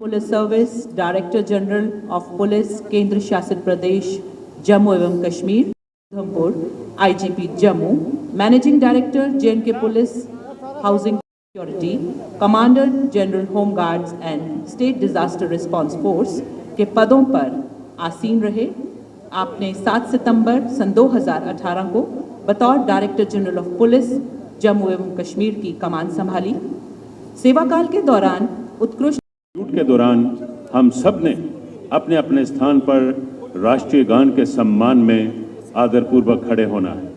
Police service director general of police केंद्र शासित प्रदेश जम्मू एवं Kashmir Udhampur IGP Jammu managing director JNK police housing security commander general home guards and state disaster response force के पदों पर आसीन रहे। आपने 7 सितंबर सन 2018 को बतौर director general of police Jammu एवं कश्मीर की कमान संभाली। सेवा काल के दौरान उत्कृष्ट के दौरान हम सब ने अपने अपने स्थान पर राष्ट्रीय गान के सम्मान में आदरपूर्वक खड़े होना है।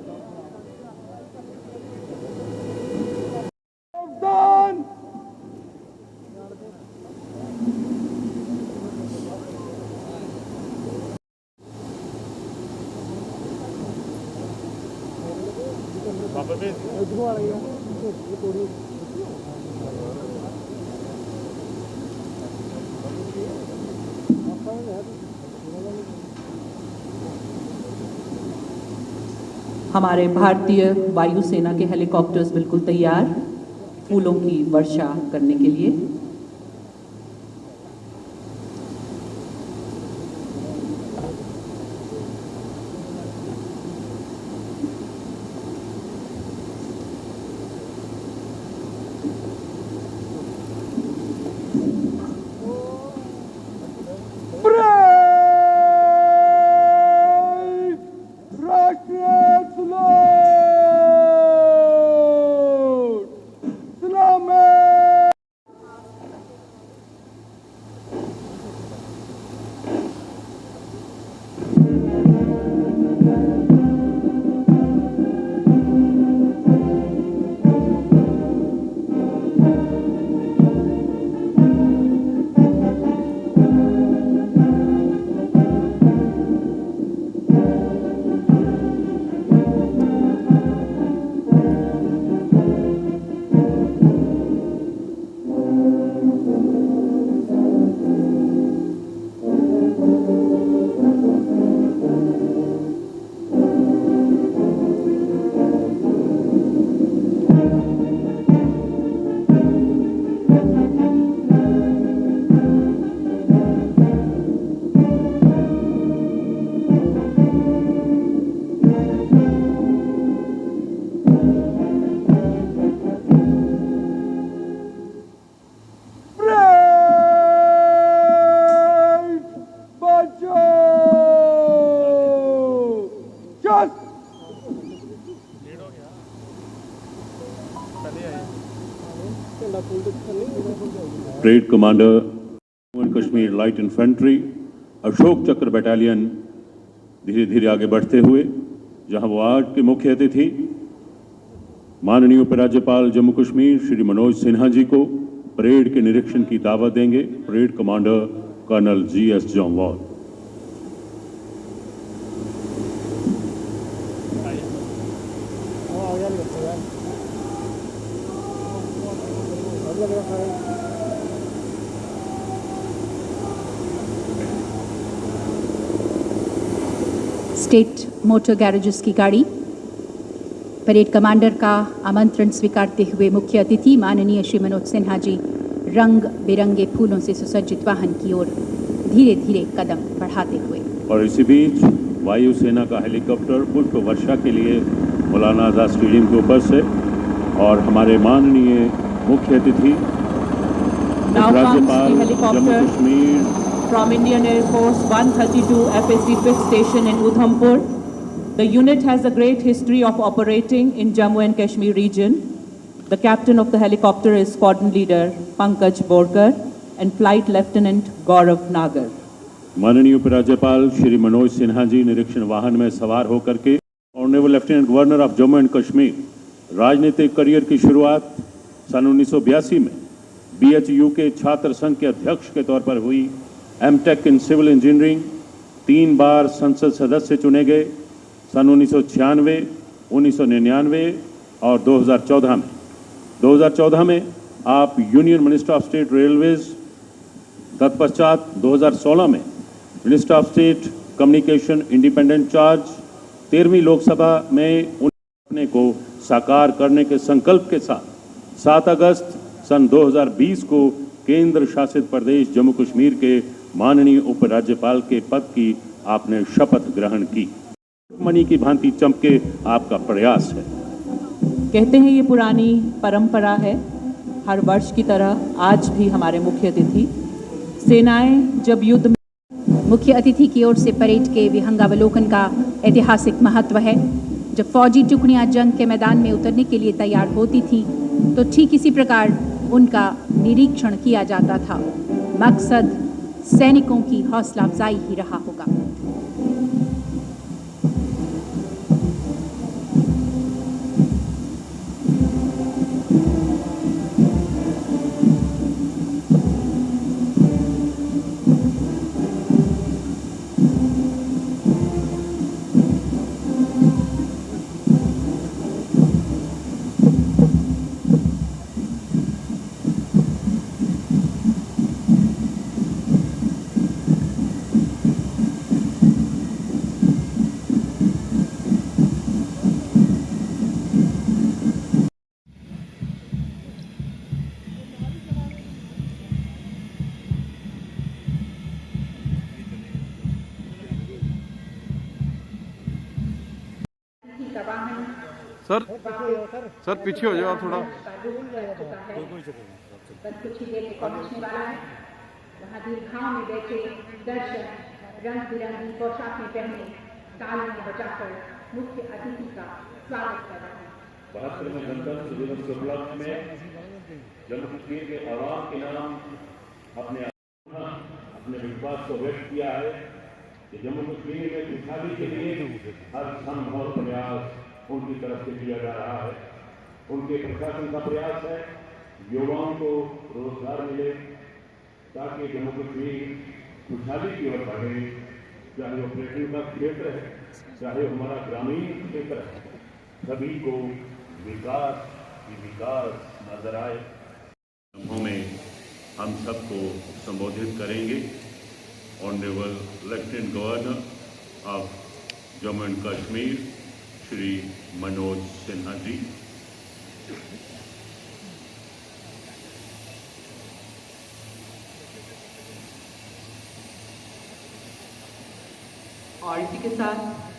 हमारे भारतीय वायुसेना के हेलीकॉप्टर्स बिल्कुल तैयार फूलों की वर्षा करने के लिए। Parade commander Jammu and Kashmir light infantry Ashok चक्र बटालियन धीरे धीरे आगे बढ़ते हुए जहां वो आज के मुख्य अतिथि माननीय उपराज्यपाल जम्मू कश्मीर श्री मनोज सिन्हा जी को परेड के निरीक्षण की दावत देंगे। Parade commander colonel GS Jamwal. State motor garages की गाड़ी परेड कमांडर का आमंत्रण स्वीकारते हुए मुख्य अतिथि माननीय श्री मनोज सिन्हा जी रंग बिरंगे फूलों से सुसज्जित वाहन की ओर धीरे धीरे कदम बढ़ाते हुए। और इसी बीच वायुसेना का हेलीकॉप्टर पुष्प वर्षा के लिए मौलाना आजाद स्टेडियम के ऊपर से और हमारे माननीय मुख्य अतिथि राज्यपाल Jammu Kashmir from Indian Air Force 132 FSD 5th Station in Udhampur. The unit has a great history of operating in Jammu and Kashmir region. The captain of the helicopter is Squadron Leader Pankaj Borkar, and Flight Lieutenant Gaurav Nagar. माननीय उपराज्यपाल श्री मनोज सिन्हा जी निरीक्षण वाहन में सवार होकर के honourable lieutenant governor of Jammu and Kashmir राजनीतिक career की शुरुआत सन 1982 में BHU के छात्र संघ के अध्यक्ष के तौर पर हुई। M.Tech इन सिविल इंजीनियरिंग 3 बार संसद सदस्य चुने गए सन 1996, 1999 और 2014 में। 2014 में आप union minister of state railways, तत्पश्चात 2016 में minister of state communication independent charge, 13वीं लोकसभा में अपने को साकार करने के संकल्प के साथ 7 अगस्त सन 2020 को केंद्र शासित प्रदेश जम्मू कश्मीर के माननीय उपराज्यपाल के पद की आपने शपथ ग्रहण की। मणि की भांति चमके आपका प्रयास है। कहते हैं ये पुरानी परंपरा है, हर वर्ष की तरह आज भी हमारे मुख्य अतिथि सेनाएं जब युद्ध में मुख्य अतिथि की ओर से परेड के विहंगावलोकन का ऐतिहासिक महत्व है। जब फौजी टुकड़ियां जंग के मैदान में उतरने के लिए तैयार होती थीं, तो ठीक इसी प्रकार उनका निरीक्षण किया जाता था। मकसद सैनिकों की हौसला अफजाई ही रहा होगा। सर पीछे हो जाओ थोड़ा। बस कुछ ही देर में पहुंचने वाला है। वहाँ दीर्घाओं में बैठे दर्शक रंग बिरंगी पोशाकें पहने तालियां बजाकर मुख्य अतिथि का स्वागत कर रहे हैं। 72वें गणतंत्र दिवस के उपलक्ष्य में जम्मू कश्मीर के आवाम के नाम अपने विश्वास को व्यक्त किया है कि जम्मू कश्मीर में खुशहाली के लिए हर संभव प्रयास उनकी तरफ से किया जा रहा है। उनके प्रशासन का प्रयास है युवाओं को रोजगार मिले ताकि जम्मू कश्मीर खुशहाली की ओर बढ़े, चाहे वो पर्यटन का क्षेत्र है, चाहे हमारा ग्रामीण क्षेत्र है, सभी को विकास नजर आए। में हम सबको संबोधित करेंगे honourable lieutenant governor of Jammu and Kashmir Shri Manoj Sinha ji. और इसी के साथ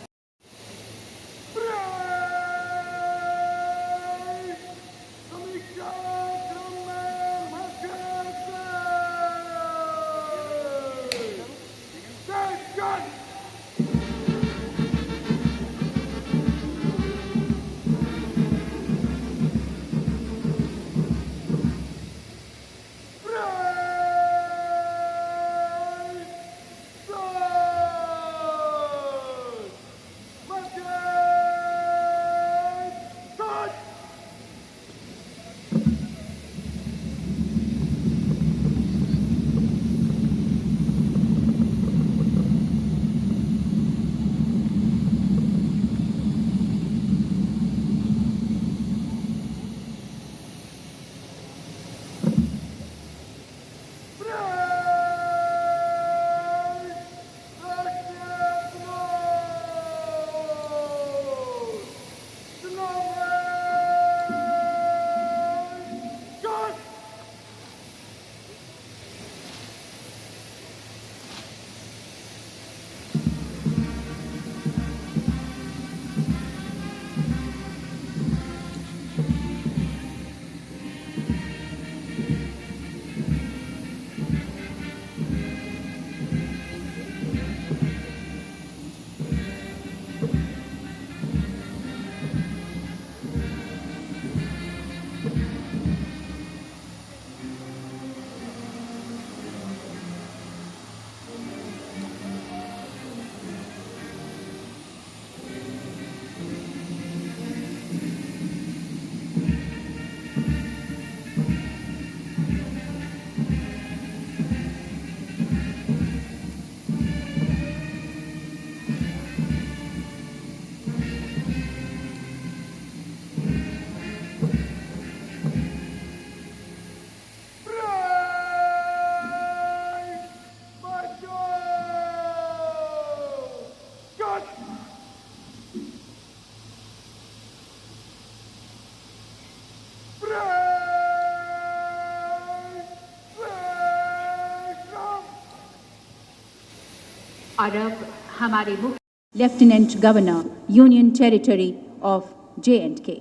और अब हमारे मुख्य lieutenant governor union territory of J&K।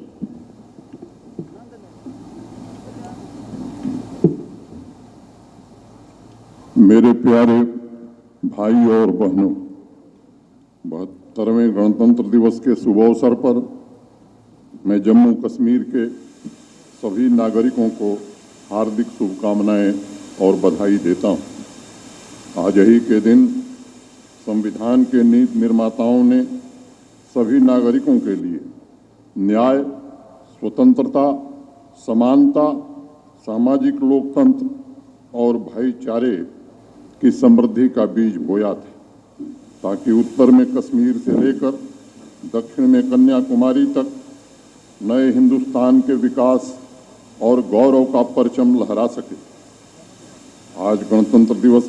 मेरे प्यारे भाई और बहनों, 72वें गणतंत्र दिवस के शुभ अवसर पर मैं जम्मू कश्मीर के सभी नागरिकों को हार्दिक शुभकामनाएं और बधाई देता हूं। आज ही के दिन संविधान के नीति निर्माताओं ने सभी नागरिकों के लिए न्याय, स्वतंत्रता, समानता, सामाजिक लोकतंत्र और भाईचारे की समृद्धि का बीज बोया था, ताकि उत्तर में कश्मीर से लेकर दक्षिण में कन्याकुमारी तक नए हिंदुस्तान के विकास और गौरव का परचम लहरा सके। आज गणतंत्र दिवस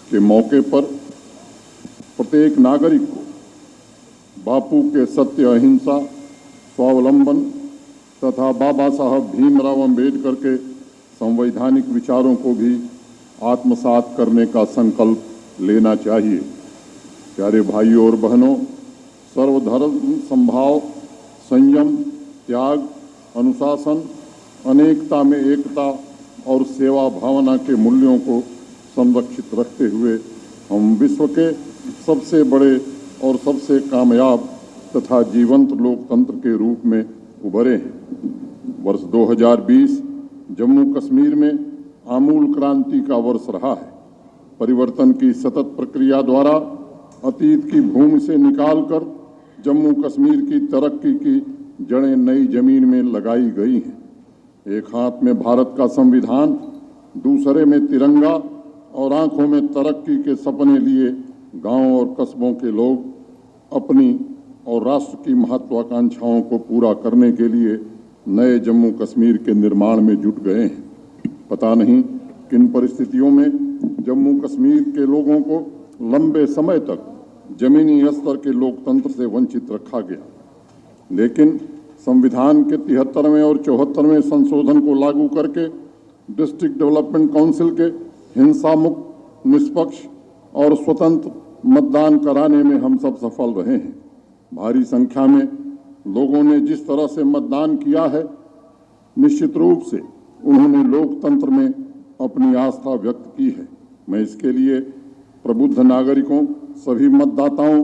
के मौके पर प्रत्येक नागरिक को बापू के सत्य, अहिंसा, स्वावलंबन तथा बाबा साहब भीमराव अंबेडकर के संवैधानिक विचारों को भी आत्मसात करने का संकल्प लेना चाहिए। प्यारे भाइयों और बहनों, सर्वधर्म समभाव, संयम, त्याग, अनुशासन, अनेकता में एकता और सेवा भावना के मूल्यों को संरक्षित रखते हुए हम विश्व के सबसे बड़े और सबसे कामयाब तथा जीवंत लोकतंत्र के रूप में उभरे हैं। वर्ष 2020 जम्मू कश्मीर में आमूल क्रांति का वर्ष रहा है। परिवर्तन की सतत प्रक्रिया द्वारा अतीत की भूमि से निकालकर जम्मू कश्मीर की तरक्की की जड़ें नई जमीन में लगाई गई हैं। एक हाथ में भारत का संविधान, दूसरे में तिरंगा और आंखों में तरक्की के सपने लिए गांव और कस्बों के लोग अपनी और राष्ट्र की महत्वाकांक्षाओं को पूरा करने के लिए नए जम्मू कश्मीर के निर्माण में जुट गए हैं। पता नहीं किन परिस्थितियों में जम्मू कश्मीर के लोगों को लंबे समय तक जमीनी स्तर के लोकतंत्र से वंचित रखा गया, लेकिन संविधान के 73वें और 74वें संशोधन को लागू करके डिस्ट्रिक्ट डेवलपमेंट काउंसिल के हिंसा मुक्त, निष्पक्ष और स्वतंत्र मतदान कराने में हम सब सफल रहे हैं। भारी संख्या में लोगों ने जिस तरह से मतदान किया है, निश्चित रूप से उन्होंने लोकतंत्र में अपनी आस्था व्यक्त की है। मैं इसके लिए प्रबुद्ध नागरिकों, सभी मतदाताओं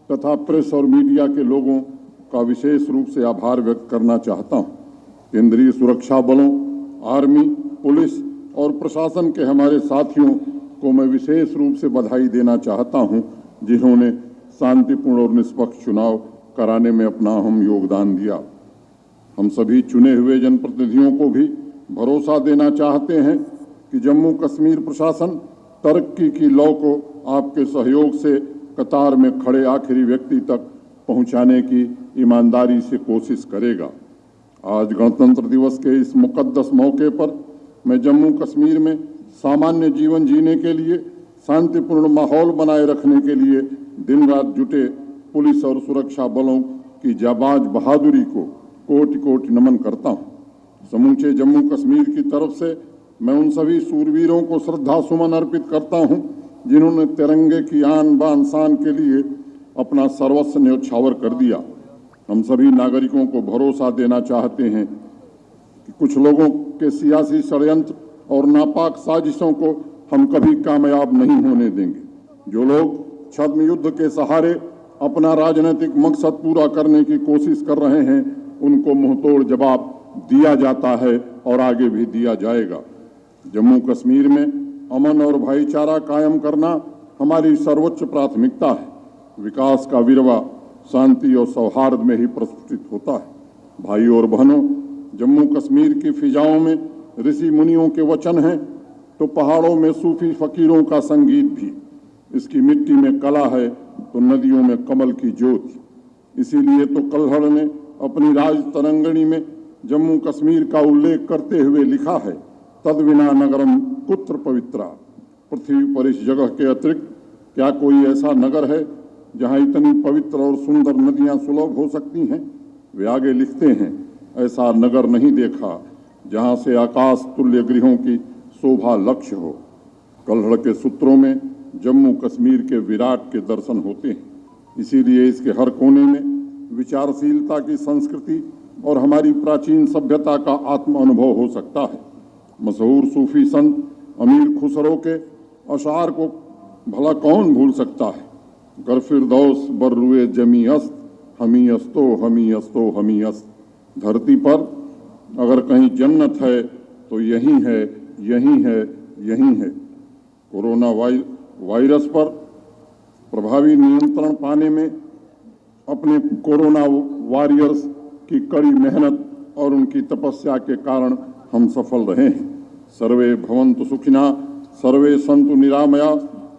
तथा प्रेस और मीडिया के लोगों का विशेष रूप से आभार व्यक्त करना चाहता हूं। केंद्रीय सुरक्षा बलों, आर्मी, पुलिस और प्रशासन के हमारे साथियों को मैं विशेष रूप से बधाई देना चाहता हूं, जिन्होंने शांतिपूर्ण और निष्पक्ष चुनाव कराने में अपना अहम योगदान दिया। हम सभी चुने हुए जनप्रतिनिधियों को भी भरोसा देना चाहते हैं कि जम्मू कश्मीर प्रशासन तरक्की की लौ को आपके सहयोग से कतार में खड़े आखिरी व्यक्ति तक पहुंचाने की ईमानदारी से कोशिश करेगा। आज गणतंत्र दिवस के इस मुकद्दस मौके पर मैं जम्मू कश्मीर में सामान्य जीवन जीने के लिए, शांतिपूर्ण माहौल बनाए रखने के लिए दिन रात जुटे पुलिस और सुरक्षा बलों की जाबाज बहादुरी को कोटि कोटि नमन करता हूं। समूचे जम्मू कश्मीर की तरफ से मैं उन सभी सूरवीरों को श्रद्धा सुमन अर्पित करता हूं, जिन्होंने तिरंगे की आन बान शान के लिए अपना सर्वस्व न्योछावर कर दिया। हम सभी नागरिकों को भरोसा देना चाहते हैं कि कुछ लोगों के सियासी षड्यंत्र और नापाक साजिशों को हम कभी कामयाब नहीं होने देंगे। जो लोग छद्म युद्ध के सहारे अपना राजनीतिक मकसद पूरा करने की कोशिश कर रहे हैं, उनको मुंहतोड़ जवाब दिया जाता है और आगे भी दिया जाएगा। जम्मू कश्मीर में अमन और भाईचारा कायम करना हमारी सर्वोच्च प्राथमिकता है। विकास का विरवा शांति और सौहार्द में ही प्रस्फुटित होता है। भाइयों और बहनों, जम्मू कश्मीर की फिजाओं में ऋषि मुनियों के वचन हैं, तो पहाड़ों में सूफी फकीरों का संगीत भी। इसकी मिट्टी में कला है तो नदियों में कमल की ज्योति। इसीलिए तो कल्हड़ ने अपनी राज तरंगिणी में जम्मू कश्मीर का उल्लेख करते हुए लिखा है, तद्विना नगरम कुत्र पवित्रा। पृथ्वी पर इस जगह के अतिरिक्त क्या कोई ऐसा नगर है जहां इतनी पवित्र और सुंदर नदियां सुलभ हो सकती हैं? वे आगे लिखते हैं, ऐसा नगर नहीं देखा जहां से आकाश तुल्य गृहों की शोभा लक्ष्य हो। कल्हड़ के सूत्रों में जम्मू कश्मीर के विराट के दर्शन होते हैं। इसीलिए इसके हर कोने में विचारशीलता की संस्कृति और हमारी प्राचीन सभ्यता का आत्म अनुभव हो सकता है। मशहूर सूफी संत अमीर खुसरो के अशार को भला कौन भूल सकता है। गर फिरदौस बर्रुए जमी अस्त, हमी अस्तो हमी अस्तो हमी अस्त। धरती पर अगर कहीं जन्नत है तो यही है, यही है, यही है। कोरोना वायरस पर प्रभावी नियंत्रण पाने में अपने कोरोना वॉरियर्स की कड़ी मेहनत और उनकी तपस्या के कारण हम सफल रहे हैं। सर्वे भवन्तु सुखिना, सर्वे सन्तु निरामया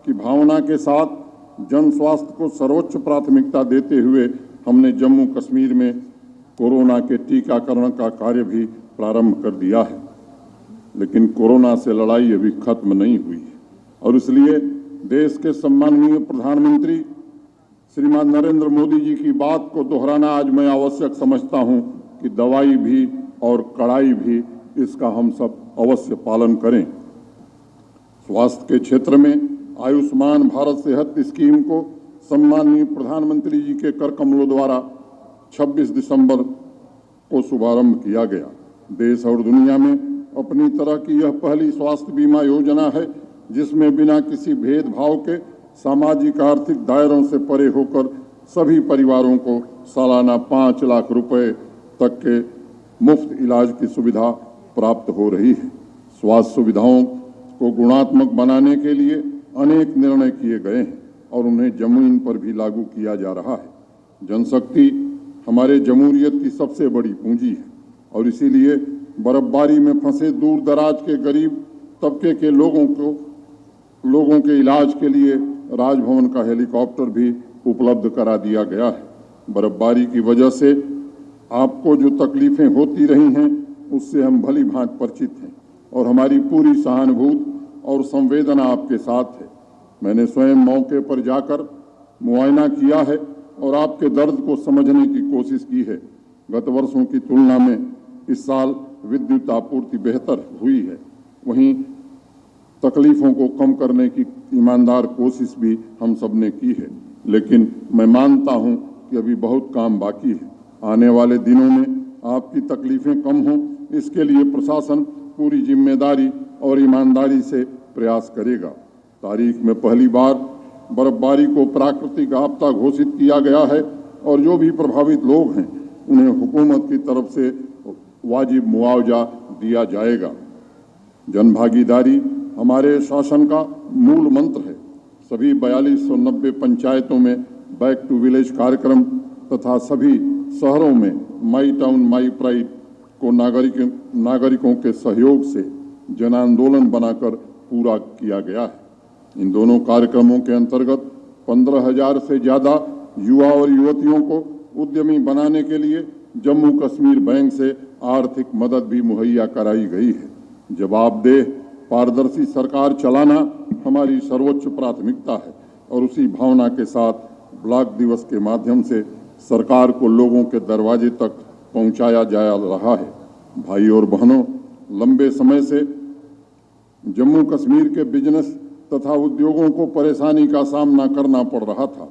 की भावना के साथ जन स्वास्थ्य को सर्वोच्च प्राथमिकता देते हुए हमने जम्मू कश्मीर में कोरोना के टीकाकरण का कार्य भी प्रारंभ कर दिया है। लेकिन कोरोना से लड़ाई अभी खत्म नहीं हुई है और इसलिए देश के सम्माननीय प्रधानमंत्री श्रीमान नरेंद्र मोदी जी की बात को दोहराना आज मैं आवश्यक समझता हूं कि दवाई भी और कड़ाई भी, इसका हम सब अवश्य पालन करें। स्वास्थ्य के क्षेत्र में आयुष्मान भारत सेहत स्कीम को सम्माननीय प्रधानमंत्री जी के कर कमलों द्वारा 26 दिसंबर को शुभारंभ किया गया। देश और दुनिया में अपनी तरह की यह पहली स्वास्थ्य बीमा योजना है जिसमें बिना किसी भेदभाव के सामाजिक आर्थिक दायरों से परे होकर सभी परिवारों को सालाना 5 लाख रुपए तक के मुफ्त इलाज की सुविधा प्राप्त हो रही है। स्वास्थ्य सुविधाओं को गुणात्मक बनाने के लिए अनेक निर्णय किए गए हैं और उन्हें जमीन पर भी लागू किया जा रहा है। जनशक्ति हमारे जमहूरियत की सबसे बड़ी पूंजी है और इसीलिए बर्फबारी में फंसे दूर दराज के गरीब तबके के लोगों के इलाज के लिए राजभवन का हेलीकॉप्टर भी उपलब्ध करा दिया गया है। बर्फबारी की वजह से आपको जो तकलीफें होती रही हैं उससे हम भली भांति परिचित हैं और हमारी पूरी सहानुभूति और संवेदना आपके साथ है। मैंने स्वयं मौके पर जाकर मुआयना किया है और आपके दर्द को समझने की कोशिश की है। गत वर्षों की तुलना में इस साल विद्युत आपूर्ति बेहतर हुई है, वहीं तकलीफों को कम करने की ईमानदार कोशिश भी हम सब ने की है। लेकिन मैं मानता हूं कि अभी बहुत काम बाकी है। आने वाले दिनों में आपकी तकलीफें कम हों, इसके लिए प्रशासन पूरी जिम्मेदारी और ईमानदारी से प्रयास करेगा। तारीख में पहली बार बर्फबारी को प्राकृतिक आपदा घोषित किया गया है और जो भी प्रभावित लोग हैं उन्हें हुकूमत की तरफ से वाजिब मुआवजा दिया जाएगा। जनभागीदारी हमारे शासन का मूल मंत्र है। सभी 4290 पंचायतों में बैक टू विलेज कार्यक्रम तथा सभी शहरों में माई टाउन माई प्राइड को नागरिकों के सहयोग से जन आंदोलन बनाकर पूरा किया गया है। इन दोनों कार्यक्रमों के अंतर्गत 15,000 से ज़्यादा युवा और युवतियों को उद्यमी बनाने के लिए जम्मू कश्मीर बैंक से आर्थिक मदद भी मुहैया कराई गई है। जवाबदेह पारदर्शी सरकार चलाना हमारी सर्वोच्च प्राथमिकता है और उसी भावना के साथ ब्लॉक दिवस के माध्यम से सरकार को लोगों के दरवाजे तक पहुंचाया जा रहा है। भाई और बहनों, लंबे समय से जम्मू कश्मीर के बिजनेस तथा उद्योगों को परेशानी का सामना करना पड़ रहा था।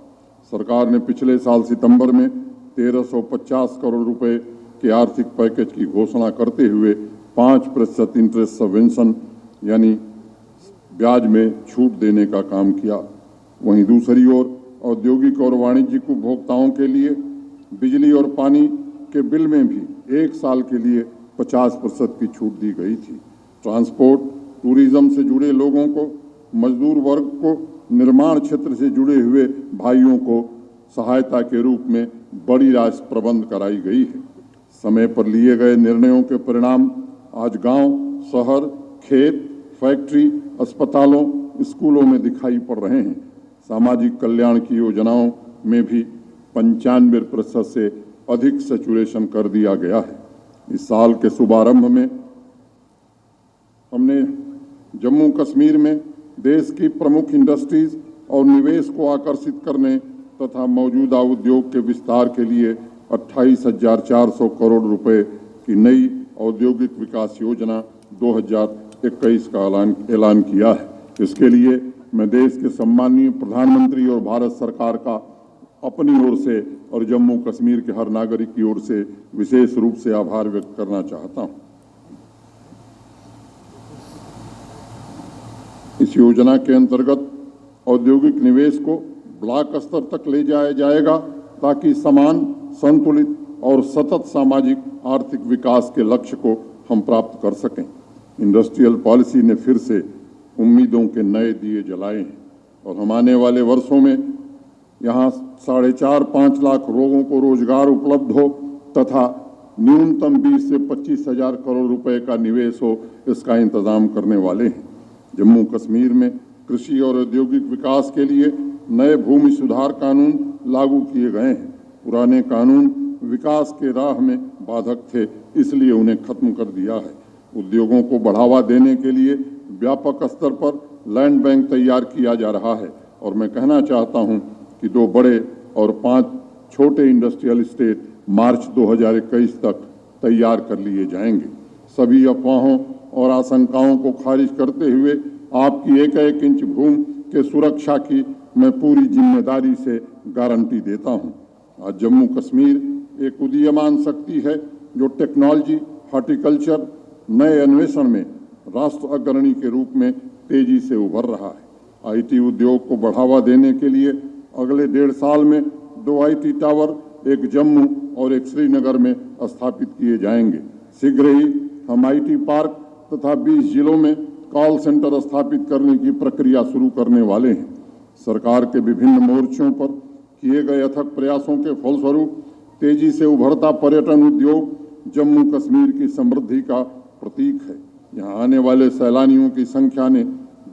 सरकार ने पिछले साल सितंबर में 1350 करोड़ रुपए के आर्थिक पैकेज की घोषणा करते हुए 5% इंटरेस्ट सबवेंशन यानी ब्याज में छूट देने का काम किया। वहीं दूसरी ओर औद्योगिक और वाणिज्यिक उपभोक्ताओं के लिए बिजली और पानी के बिल में भी 1 साल के लिए 50% की छूट दी गई थी। ट्रांसपोर्ट टूरिज्म से जुड़े लोगों को, मजदूर वर्ग को, निर्माण क्षेत्र से जुड़े हुए भाइयों को सहायता के रूप में बड़ी राशि प्रबंध कराई गई है। समय पर लिए गए निर्णयों के परिणाम आज गांव, शहर, खेत, फैक्ट्री, अस्पतालों, स्कूलों में दिखाई पड़ रहे हैं। सामाजिक कल्याण की योजनाओं में भी 95% से अधिक सैचुरेशन कर दिया गया है। इस साल के शुभारंभ में हमने जम्मू कश्मीर में देश की प्रमुख इंडस्ट्रीज और निवेश को आकर्षित करने तथा मौजूदा उद्योग के विस्तार के लिए 28,400 करोड़ रुपए की नई औद्योगिक विकास योजना 2021 का ऐलान किया है। इसके लिए मैं देश के सम्माननीय प्रधानमंत्री और भारत सरकार का अपनी ओर से और जम्मू कश्मीर के हर नागरिक की ओर से विशेष रूप से आभार व्यक्त करना चाहता हूं। इस योजना के अंतर्गत औद्योगिक निवेश को ब्लॉक स्तर तक ले जाया जाएगा ताकि समान, संतुलित और सतत सामाजिक आर्थिक विकास के लक्ष्य को हम प्राप्त कर सकें। इंडस्ट्रियल पॉलिसी ने फिर से उम्मीदों के नए दिए जलाए हैं और हम आने वाले वर्षों में यहाँ 4.5-5 लाख लोगों को रोजगार उपलब्ध हो तथा न्यूनतम 20 से 25 हजार करोड़ रुपए का निवेश हो, इसका इंतजाम करने वाले हैं। जम्मू कश्मीर में कृषि और औद्योगिक विकास के लिए नए भूमि सुधार कानून लागू किए गए हैं। पुराने कानून विकास के राह में बाधक थे, इसलिए उन्हें खत्म कर दिया है। उद्योगों को बढ़ावा देने के लिए व्यापक स्तर पर लैंड बैंक तैयार किया जा रहा है और मैं कहना चाहता हूं कि 2 बड़े और 5 छोटे इंडस्ट्रियल स्टेट मार्च 2021 तक तैयार कर लिए जाएंगे। सभी अफवाहों और आशंकाओं को खारिज करते हुए आपकी एक इंच भूमि के सुरक्षा की मैं पूरी जिम्मेदारी से गारंटी देता हूं। आज जम्मू कश्मीर एक उदीयमान शक्ति है जो टेक्नोलॉजी, हॉर्टिकल्चर, नए अन्वेषण में राष्ट्र अग्रणी के रूप में तेजी से उभर रहा है। आईटी उद्योग को बढ़ावा देने के लिए अगले 1.5 साल में 2 आईटी टावर, एक जम्मू और एक श्रीनगर में स्थापित किए जाएंगे। शीघ्र ही हम आईटी पार्क तथा 20 जिलों में कॉल सेंटर स्थापित करने की प्रक्रिया शुरू करने वाले हैं। सरकार के विभिन्न मोर्चों पर किए गए अथक प्रयासों के फलस्वरूप तेजी से उभरता पर्यटन उद्योग जम्मू कश्मीर की समृद्धि का प्रतीक है। यहाँ आने वाले सैलानियों की संख्या ने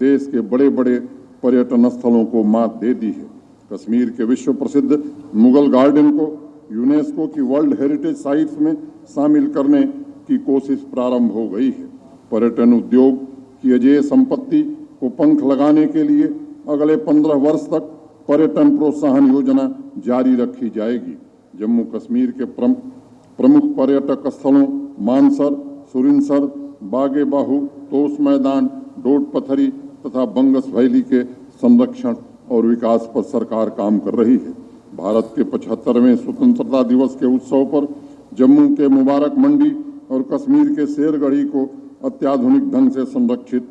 देश के बड़े बड़े पर्यटन स्थलों को मात दे दी है। कश्मीर के विश्व प्रसिद्ध मुगल गार्डन को यूनेस्को की वर्ल्ड हेरिटेज साइट्स में शामिल करने की कोशिश प्रारंभ हो गई है। पर्यटन उद्योग की अजेय संपत्ति को पंख लगाने के लिए अगले 15 वर्ष तक पर्यटन प्रोत्साहन योजना जारी रखी जाएगी। जम्मू कश्मीर के प्रमुख पर्यटक स्थलों मानसर, सुरिनसर, बागे बाहू, तोश मैदान, डोड पथरी तथा बंगस वैली के संरक्षण और विकास पर सरकार काम कर रही है। भारत के 75वें स्वतंत्रता दिवस के उत्सव पर जम्मू के मुबारक मंडी और कश्मीर के शेरगढ़ी को अत्याधुनिक ढंग से संरक्षित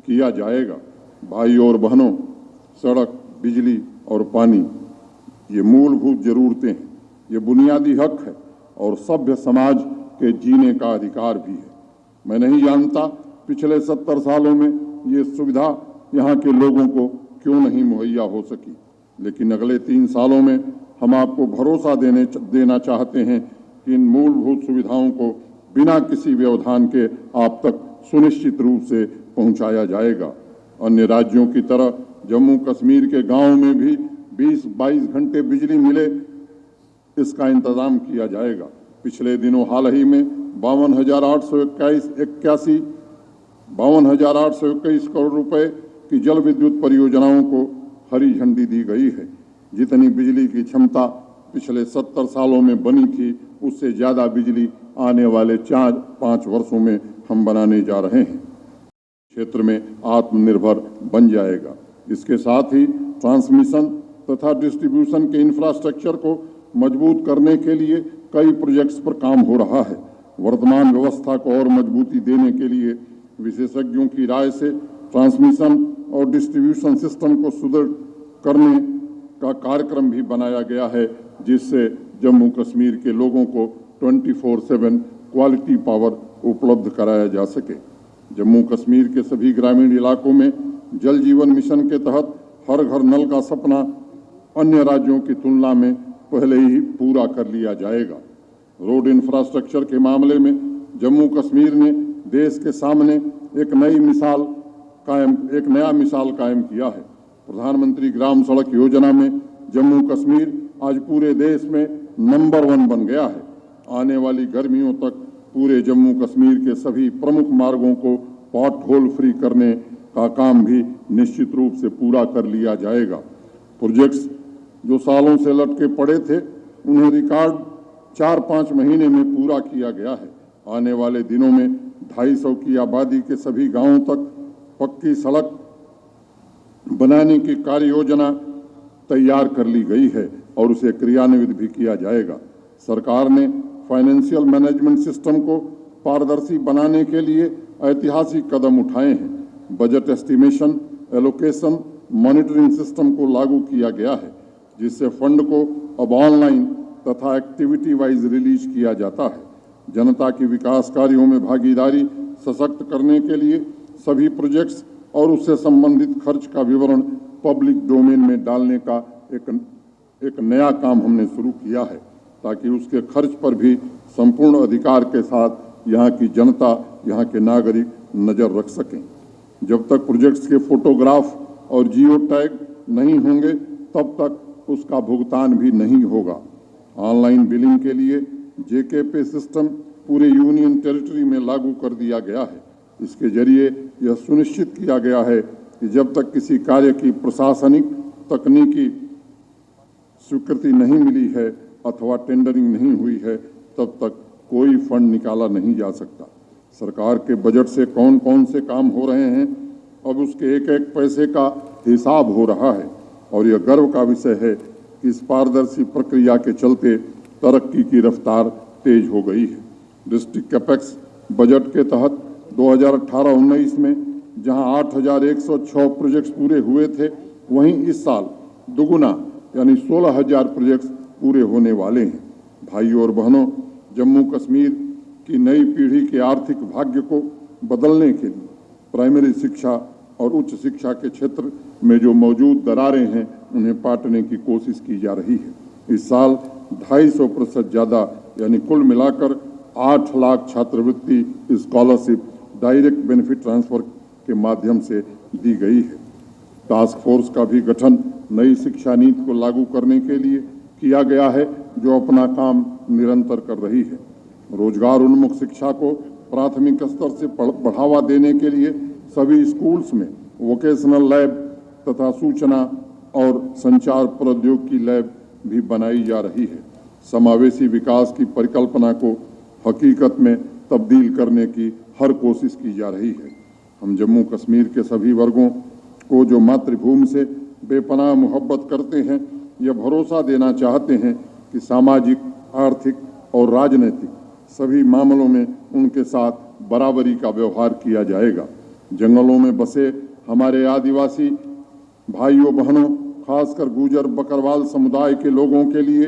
किया जाएगा। भाई और बहनों, सड़क, बिजली और पानी ये मूलभूत जरूरतें हैं, ये बुनियादी हक है और सभ्य समाज के जीने का अधिकार भी है। मैं नहीं जानता पिछले 70 सालों में ये सुविधा यहाँ के लोगों को क्यों नहीं मुहैया हो सकी, लेकिन अगले 3 सालों में हम आपको भरोसा देना चाहते हैं कि इन मूलभूत सुविधाओं को बिना किसी व्यवधान के आप तक सुनिश्चित रूप से पहुंचाया जाएगा। अन्य राज्यों की तरह जम्मू कश्मीर के गांवों में भी 20-22 घंटे बिजली मिले, इसका इंतजाम किया जाएगा। पिछले दिनों हाल ही में 52,821 करोड़ रुपए की जल विद्युत परियोजनाओं को हरी झंडी दी गई है। जितनी बिजली की क्षमता पिछले 70 सालों में बनी थी, उससे ज़्यादा बिजली आने वाले 4-5 वर्षों में हम बनाने जा रहे हैं। क्षेत्र में आत्मनिर्भर बन जाएगा। इसके साथ ही ट्रांसमिशन तथा डिस्ट्रीब्यूशन के इंफ्रास्ट्रक्चर को मजबूत करने के लिए कई प्रोजेक्ट्स पर काम हो रहा है। वर्तमान व्यवस्था को और मजबूती देने के लिए विशेषज्ञों की राय से ट्रांसमिशन और डिस्ट्रीब्यूशन सिस्टम को सुदृढ़ करने का कार्यक्रम भी बनाया गया है, जिससे जम्मू कश्मीर के लोगों को 24/7 क्वालिटी पावर उपलब्ध कराया जा सके। जम्मू कश्मीर के सभी ग्रामीण इलाकों में जल जीवन मिशन के तहत हर घर नल का सपना अन्य राज्यों की तुलना में पहले ही पूरा कर लिया जाएगा। रोड इंफ्रास्ट्रक्चर के मामले में जम्मू कश्मीर ने देश के सामने एक नया मिसाल कायम किया है। प्रधानमंत्री ग्राम सड़क योजना में जम्मू कश्मीर आज पूरे देश में नंबर 1 बन गया है। आने वाली गर्मियों तक पूरे जम्मू कश्मीर के सभी प्रमुख मार्गों को पॉट होल फ्री करने का काम भी निश्चित रूप से पूरा कर लिया जाएगा। प्रोजेक्ट्स जो सालों से लटके पड़े थे, उन्हें रिकॉर्ड 4-5 महीने में पूरा किया गया है। आने वाले दिनों में 250 की आबादी के सभी गांवों तक पक्की सड़क बनाने की कार्य योजना तैयार कर ली गई है और उसे क्रियान्वित भी किया जाएगा। सरकार ने फाइनेंशियल मैनेजमेंट सिस्टम को पारदर्शी बनाने के लिए ऐतिहासिक कदम उठाए हैं। Budget estimation, allocation, monitoring system को लागू किया गया है, जिससे फंड को अब ऑनलाइन तथा एक्टिविटी वाइज रिलीज किया जाता है। जनता की विकास कार्यों में भागीदारी सशक्त करने के लिए सभी प्रोजेक्ट्स और उससे संबंधित खर्च का विवरण पब्लिक डोमेन में डालने का एक नया काम हमने शुरू किया है, ताकि उसके खर्च पर भी संपूर्ण अधिकार के साथ यहाँ की जनता, यहाँ के नागरिक नज़र रख सकें। जब तक प्रोजेक्ट्स के फोटोग्राफ और जियो टैग नहीं होंगे, तब तक उसका भुगतान भी नहीं होगा। ऑनलाइन बिलिंग के लिए जेके पे सिस्टम पूरे यूनियन टेरिटरी में लागू कर दिया गया है। इसके जरिए यह सुनिश्चित किया गया है कि जब तक किसी कार्य की प्रशासनिक तकनीकी स्वीकृति नहीं मिली है अथवा टेंडरिंग नहीं हुई है, तब तक कोई फंड निकाला नहीं जा सकता। सरकार के बजट से कौन कौन से काम हो रहे हैं, अब उसके एक एक पैसे का हिसाब हो रहा है और यह गर्व का विषय है कि इस पारदर्शी प्रक्रिया के चलते तरक्की की रफ्तार तेज हो गई है। डिस्ट्रिक्ट कैपेक्स बजट के तहत 2018-19 में जहां 8,106 प्रोजेक्ट्स पूरे हुए थे, वहीं इस साल दुगुना यानी 16,000 प्रोजेक्ट्स पूरे होने वाले हैं। भाइयों और बहनों, जम्मू कश्मीर की नई पीढ़ी के आर्थिक भाग्य को बदलने के लिए प्राइमरी शिक्षा और उच्च शिक्षा के क्षेत्र में जो मौजूद दरारें हैं, उन्हें पाटने की कोशिश की जा रही है। इस साल 250% ज़्यादा यानी कुल मिलाकर 8 लाख छात्रवृत्ति स्कॉलरशिप डायरेक्ट बेनिफिट ट्रांसफर के माध्यम से दी गई है। टास्क फोर्स का भी गठन नई शिक्षा नीति को लागू करने के लिए किया गया है, जो अपना काम निरंतर कर रही है। रोजगार उन्मुख शिक्षा को प्राथमिक स्तर से बढ़ावा देने के लिए सभी स्कूल्स में वोकेशनल लैब तथा सूचना और संचार प्रौद्योगिकी लैब भी बनाई जा रही है। समावेशी विकास की परिकल्पना को हकीकत में तब्दील करने की हर कोशिश की जा रही है। हम जम्मू कश्मीर के सभी वर्गों को जो मातृभूमि से बेपनाह मोहब्बत करते हैं, यह भरोसा देना चाहते हैं कि सामाजिक, आर्थिक और राजनीतिक सभी मामलों में उनके साथ बराबरी का व्यवहार किया जाएगा। जंगलों में बसे हमारे आदिवासी भाइयों बहनों, खासकर गुर्जर बकरवाल समुदाय के लोगों के लिए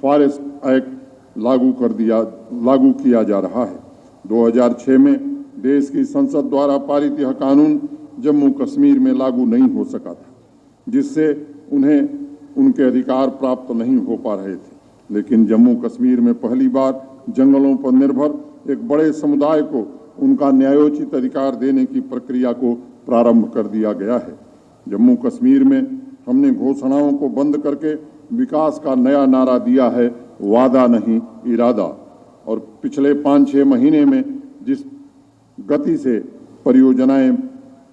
फॉरेस्ट एक्ट लागू किया जा रहा है। 2006 में देश की संसद द्वारा पारित यह कानून जम्मू कश्मीर में लागू नहीं हो सका था, जिससे उन्हें उनके अधिकार प्राप्त नहीं हो पा रहे थे। लेकिन जम्मू कश्मीर में पहली बार जंगलों पर निर्भर एक बड़े समुदाय को उनका न्यायोचित अधिकार देने की प्रक्रिया को प्रारंभ कर दिया गया है। जम्मू कश्मीर में हमने घोषणाओं को बंद करके विकास का नया नारा दिया है, वादा नहीं इरादा। और पिछले 5-6 महीने में जिस गति से परियोजनाएं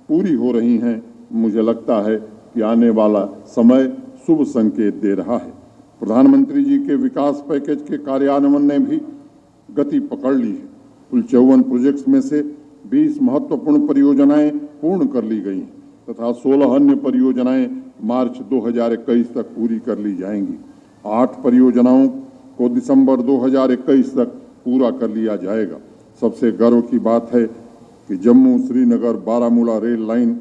पूरी हो रही हैं, मुझे लगता है कि आने वाला समय शुभ संकेत दे रहा है। प्रधानमंत्री जी के विकास पैकेज के कार्यान्वयन ने भी गति पकड़ ली है। कुल 54 प्रोजेक्ट्स में से 20 महत्वपूर्ण परियोजनाएं पूर्ण कर ली गई तथा 16 अन्य परियोजनाएं मार्च 2021 तक पूरी कर ली जाएंगी। 8 परियोजनाओं को दिसंबर 2021 तक पूरा कर लिया जाएगा। सबसे गर्व की बात है कि Jammu Srinagar Baramulla rail line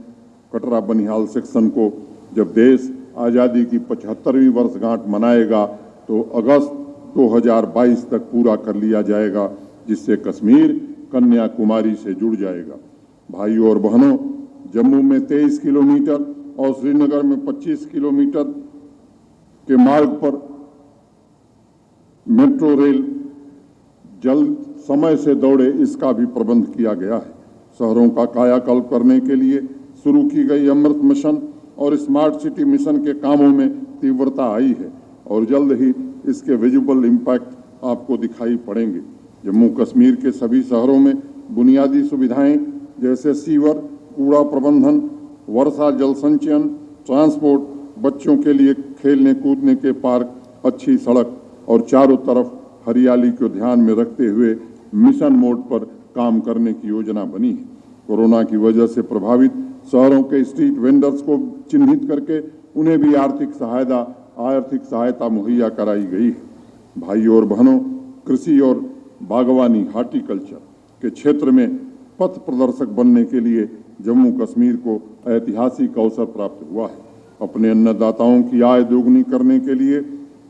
Katra Banihal section को जब देश आज़ादी की 75वीं वर्षगांठ मनाएगा तो अगस्त 2022 तक पूरा कर लिया जाएगा, जिससे कश्मीर कन्याकुमारी से जुड़ जाएगा। भाइयों और बहनों, जम्मू में 23 किलोमीटर और श्रीनगर में 25 किलोमीटर के मार्ग पर मेट्रो रेल जल्द समय से दौड़े, इसका भी प्रबंध किया गया है। शहरों का कायाकल्प करने के लिए शुरू की गई अमृत मिशन और स्मार्ट सिटी मिशन के कामों में तीव्रता आई है और जल्द ही इसके विजुअल इम्पैक्ट आपको दिखाई पड़ेंगे। जम्मू कश्मीर के सभी शहरों में बुनियादी सुविधाएं जैसे सीवर, कूड़ा प्रबंधन, वर्षा जल संचयन, ट्रांसपोर्ट, बच्चों के लिए खेलने कूदने के पार्क, अच्छी सड़क और चारों तरफ हरियाली को ध्यान में रखते हुए मिशन मोड पर काम करने की योजना बनी है। कोरोना की वजह से प्रभावित शहरों के स्ट्रीट वेंडर्स को चिन्हित करके उन्हें भी आर्थिक सहायता मुहैया कराई गई है। भाइयों और बहनों, कृषि और बागवानी हार्टिकल्चर के क्षेत्र में पथ प्रदर्शक बनने के लिए जम्मू कश्मीर को ऐतिहासिक अवसर प्राप्त हुआ है। अपने अन्नदाताओं की आय दोगुनी करने के लिए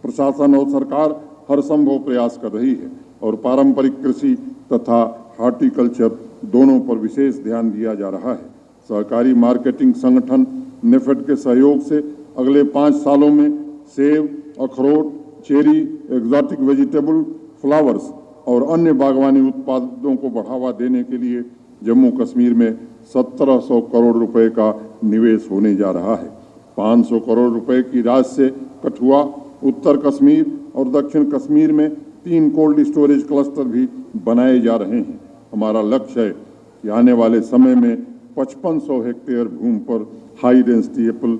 प्रशासन और सरकार हर संभव प्रयास कर रही है और पारंपरिक कृषि तथा हार्टिकल्चर दोनों पर विशेष ध्यान दिया जा रहा है। सहकारी मार्केटिंग संगठन नेफेड के सहयोग से अगले 5 सालों में सेब, अखरोट, चेरी, एक्जॉटिक वेजिटेबल, फ्लावर्स और अन्य बागवानी उत्पादों को बढ़ावा देने के लिए जम्मू कश्मीर में 1700 करोड़ रुपए का निवेश होने जा रहा है। 500 करोड़ रुपए की राशि से कठुआ, उत्तर कश्मीर और दक्षिण कश्मीर में 3 कोल्ड स्टोरेज क्लस्टर भी बनाए जा रहे हैं। हमारा लक्ष्य है कि आने वाले समय में 5500 हेक्टेयर भूमि पर हाई डेंसिटी एप्पल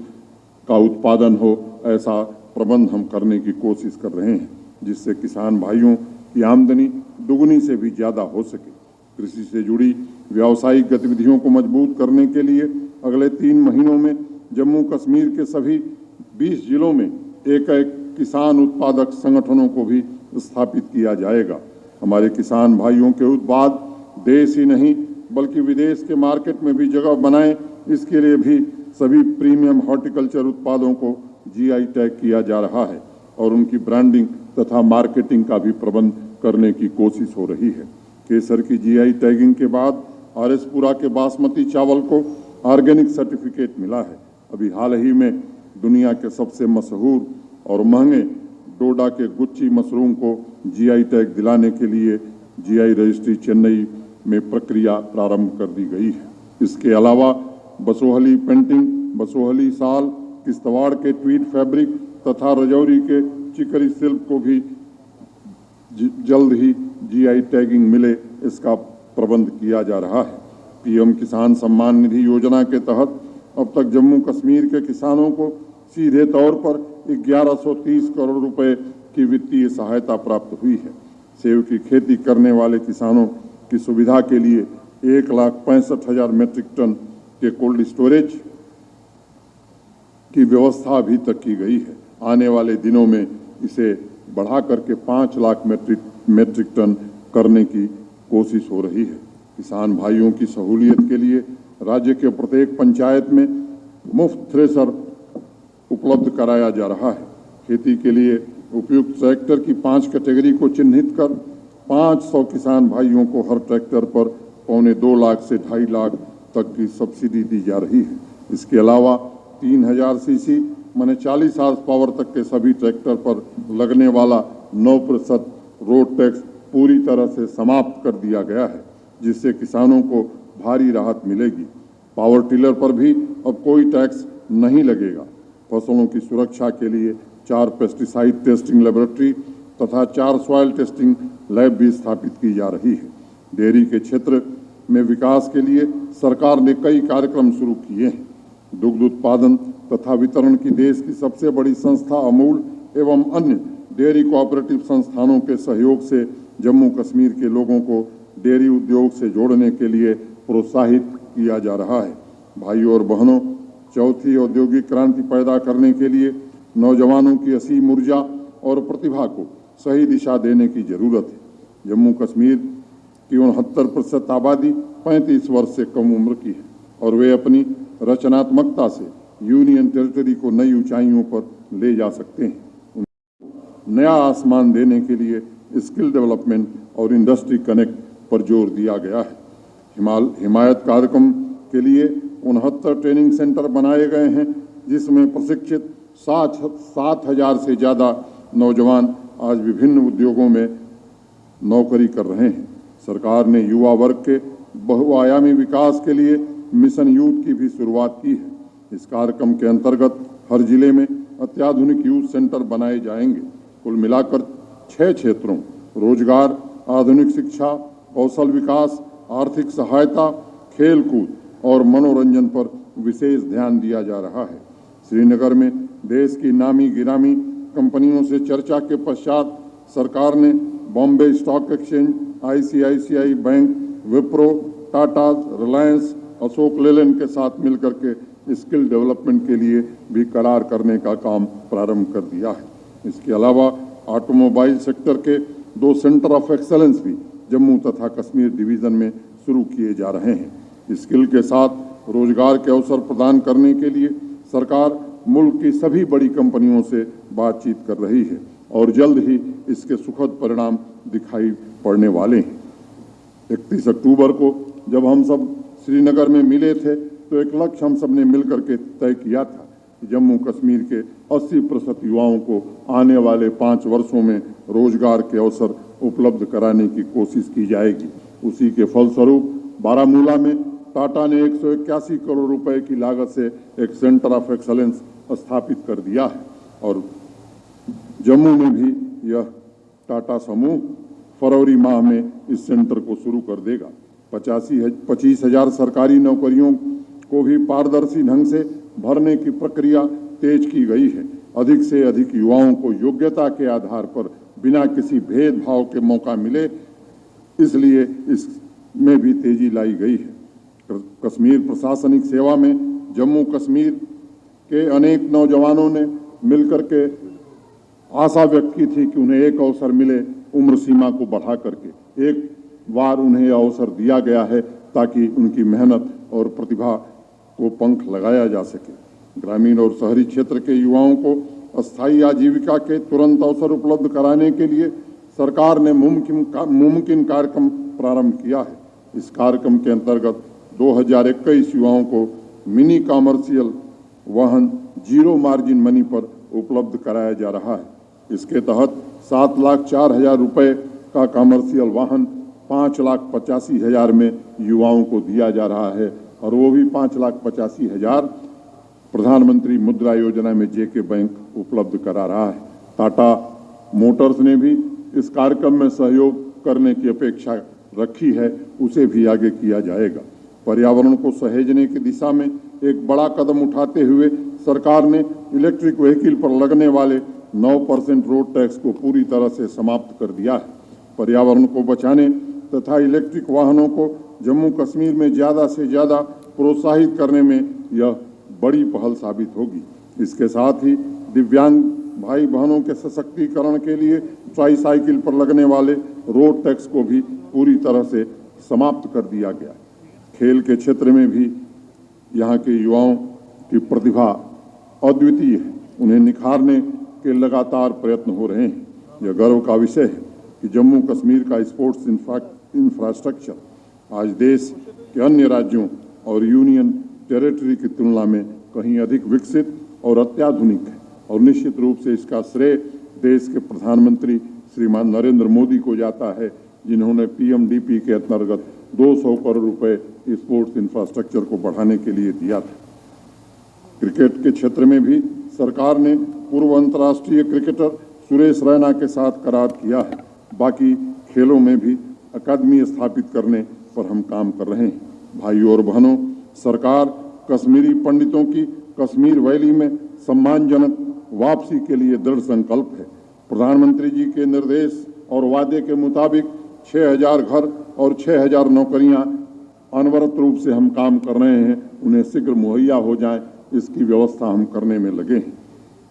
का उत्पादन हो, ऐसा प्रबंध हम करने की कोशिश कर रहे हैं, जिससे किसान भाइयों की आमदनी दुगनी से भी ज़्यादा हो सके। कृषि से जुड़ी व्यावसायिक गतिविधियों को मजबूत करने के लिए अगले 3 महीनों में जम्मू कश्मीर के सभी 20 जिलों में एक किसान उत्पादक संगठनों को भी स्थापित किया जाएगा। हमारे किसान भाइयों के उत्पाद देश ही नहीं बल्कि विदेश के मार्केट में भी जगह बनाएं, इसके लिए भी सभी प्रीमियम हॉर्टिकल्चर उत्पादों को जीआई टैग किया जा रहा है और उनकी ब्रांडिंग तथा मार्केटिंग का भी प्रबंध करने की कोशिश हो रही है। केसर की जीआई टैगिंग के बाद आरएसपुरा के बासमती चावल को ऑर्गेनिक सर्टिफिकेट मिला है। अभी हाल ही में दुनिया के सबसे मशहूर और महंगे डोडा के गुच्ची मशरूम को जीआई टैग दिलाने के लिए जीआई रजिस्ट्री चेन्नई में प्रक्रिया प्रारंभ कर दी गई है। इसके अलावा बसोहली पेंटिंग, बसोहली साल, किश्तवाड़ के ट्वीड फैब्रिक तथा रजौरी के चिकरी सिल्क को भी जल्द ही जीआई टैगिंग मिले, इसका प्रबंध किया जा रहा है। पीएम किसान सम्मान निधि योजना के तहत अब तक जम्मू कश्मीर के किसानों को सीधे तौर पर 1130 करोड़ रुपए की वित्तीय सहायता प्राप्त हुई है। सेब की खेती करने वाले किसानों की सुविधा के लिए 1,65,000 मीट्रिक टन के कोल्ड स्टोरेज की व्यवस्था अभी तक की गई है। आने वाले दिनों में इसे बढ़ा करके 5 लाख मीट्रिक टन करने की कोशिश हो रही है। किसान भाइयों की सहूलियत के लिए राज्य के प्रत्येक पंचायत में मुफ्त थ्रेशर उपलब्ध कराया जा रहा है। खेती के लिए उपयुक्त ट्रैक्टर की 5 कैटेगरी को चिन्हित कर 500 किसान भाइयों को हर ट्रैक्टर पर 1.25 लाख से 2.5 लाख तक की सब्सिडी दी जा रही है। इसके अलावा 3000 सीसी माने 40 हॉर्स पावर तक के सभी ट्रैक्टर पर लगने वाला 9% रोड टैक्स पूरी तरह से समाप्त कर दिया गया है, जिससे किसानों को भारी राहत मिलेगी। पावर टिलर पर भी अब कोई टैक्स नहीं लगेगा। फसलों की सुरक्षा के लिए 4 पेस्टिसाइड टेस्टिंग लेबोरेटरी तथा 4 सॉइल टेस्टिंग लैब भी स्थापित की जा रही है। डेयरी के क्षेत्र में विकास के लिए सरकार ने कई कार्यक्रम शुरू किए हैं। दुग्ध उत्पादन तथा वितरण की देश की सबसे बड़ी संस्था अमूल एवं अन्य डेयरी कोऑपरेटिव संस्थानों के सहयोग से जम्मू कश्मीर के लोगों को डेयरी उद्योग से जोड़ने के लिए प्रोत्साहित किया जा रहा है। भाइयों और बहनों, चौथी औद्योगिक क्रांति पैदा करने के लिए नौजवानों की असीम ऊर्जा और प्रतिभा को सही दिशा देने की जरूरत है। जम्मू कश्मीर की 69% आबादी 35 वर्ष से कम उम्र की है और वे अपनी रचनात्मकता से यूनियन टेरिटरी को नई ऊंचाइयों पर ले जा सकते हैं। नया आसमान देने के लिए स्किल डेवलपमेंट और इंडस्ट्री कनेक्ट पर जोर दिया गया है। हिमायत कार्यक्रम के लिए 69 ट्रेनिंग सेंटर बनाए गए हैं, जिसमें प्रशिक्षित 7,000 से ज़्यादा नौजवान आज विभिन्न उद्योगों में नौकरी कर रहे हैं। सरकार ने युवा वर्ग के बहुआयामी विकास के लिए मिशन यूथ की भी शुरुआत की है। इस कार्यक्रम के अंतर्गत हर जिले में अत्याधुनिक यूथ सेंटर बनाए जाएंगे। कुल मिलाकर 6 क्षेत्रों रोजगार, आधुनिक शिक्षा, कौशल विकास, आर्थिक सहायता, खेलकूद और मनोरंजन पर विशेष ध्यान दिया जा रहा है। श्रीनगर में देश की नामी गिरामी कंपनियों से चर्चा के पश्चात सरकार ने Bombay stock exchange, ICICI bank, Wipro, Tata, Reliance Ashok Leyland के साथ मिलकर के स्किल डेवलपमेंट के लिए भी करार करने का काम प्रारंभ कर दिया है। इसके अलावा ऑटोमोबाइल सेक्टर के 2 सेंटर ऑफ एक्सेलेंस भी जम्मू तथा कश्मीर डिवीज़न में शुरू किए जा रहे हैं। स्किल के साथ रोजगार के अवसर प्रदान करने के लिए सरकार मुल्क की सभी बड़ी कंपनियों से बातचीत कर रही है और जल्द ही इसके सुखद परिणाम दिखाई पड़ने वाले हैं। 31 अक्टूबर को जब हम सब श्रीनगर में मिले थे तो एक लक्ष्य हम सब ने मिलकर के तय किया था कि जम्मू कश्मीर के 80% युवाओं को आने वाले 5 वर्षों में रोजगार के अवसर उपलब्ध कराने की कोशिश की जाएगी। उसी के फलस्वरूप बारामूला में टाटा ने 181 करोड़ रुपए की लागत से एक सेंटर ऑफ एक्सेलेंस स्थापित कर दिया है और जम्मू में भी यह टाटा समूह फरवरी माह में इस सेंटर को शुरू कर देगा। 25,000 सरकारी नौकरियों को भी पारदर्शी ढंग से भरने की प्रक्रिया तेज की गई है। अधिक से अधिक युवाओं को योग्यता के आधार पर बिना किसी भेदभाव के मौका मिले, इसलिए इसमें भी तेजी लाई गई है। कश्मीर प्रशासनिक सेवा में जम्मू कश्मीर के अनेक नौजवानों ने मिलकर के आशा व्यक्त की थी कि उन्हें एक अवसर मिले उम्र सीमा को बढ़ा करके। एक बार उन्हें यह अवसर दिया गया है ताकि उनकी मेहनत और प्रतिभा को पंख लगाया जा सके। ग्रामीण और शहरी क्षेत्र के युवाओं को अस्थायी आजीविका के तुरंत अवसर उपलब्ध कराने के लिए सरकार ने मुमकिन कार्यक्रम प्रारंभ किया है। इस कार्यक्रम के अंतर्गत 2021 युवाओं को मिनी कॉमर्शियल वाहन जीरो मार्जिन मनी पर उपलब्ध कराया जा रहा है। इसके तहत 7,04,000 रुपये का कॉमर्शियल वाहन 5,85,000 में युवाओं को दिया जा रहा है और वो भी 5,85,000 प्रधानमंत्री मुद्रा योजना में जेके बैंक उपलब्ध करा रहा है। टाटा मोटर्स ने भी इस कार्यक्रम में सहयोग करने की अपेक्षा रखी है, उसे भी आगे किया जाएगा। पर्यावरण को सहेजने की दिशा में एक बड़ा कदम उठाते हुए सरकार ने इलेक्ट्रिक व्हीकल पर लगने वाले 9% रोड टैक्स को पूरी तरह से समाप्त कर दिया है। पर्यावरण को बचाने तथा इलेक्ट्रिक वाहनों को जम्मू कश्मीर में ज़्यादा से ज़्यादा प्रोत्साहित करने में यह बड़ी पहल साबित होगी। इसके साथ ही दिव्यांग भाई बहनों के सशक्तिकरण के लिए ट्राईसाइकिल पर लगने वाले रोड टैक्स को भी पूरी तरह से समाप्त कर दिया गया है। खेल के क्षेत्र में भी यहाँ के युवाओं की प्रतिभा अद्वितीय है, उन्हें निखारने के लगातार प्रयत्न हो रहे हैं। यह गर्व का विषय है कि जम्मू कश्मीर का स्पोर्ट्स इंफ्रास्ट्रक्चर आज देश के अन्य राज्यों और यूनियन टेरिटरी की तुलना में कहीं अधिक विकसित और अत्याधुनिक है और निश्चित रूप से इसका श्रेय देश के प्रधानमंत्री श्रीमान नरेंद्र मोदी को जाता है, जिन्होंने पीएमडीपी के अंतर्गत 200 करोड़ रुपए स्पोर्ट्स इंफ्रास्ट्रक्चर को बढ़ाने के लिए दिया था। क्रिकेट के क्षेत्र में भी सरकार ने पूर्व अंतर्राष्ट्रीय क्रिकेटर सुरेश रैना के साथ करार किया है। बाकी खेलों में भी अकादमी स्थापित करने पर हम काम कर रहे हैं। भाइयों और बहनों, सरकार कश्मीरी पंडितों की कश्मीर वैली में सम्मानजनक वापसी के लिए दृढ़ संकल्प है। प्रधानमंत्री जी के निर्देश और वादे के मुताबिक 6,000 घर और 6,000 नौकरियां अनवरत रूप से हम काम कर रहे हैं, उन्हें शीघ्र मुहैया हो जाए, इसकी व्यवस्था हम करने में लगे हैं।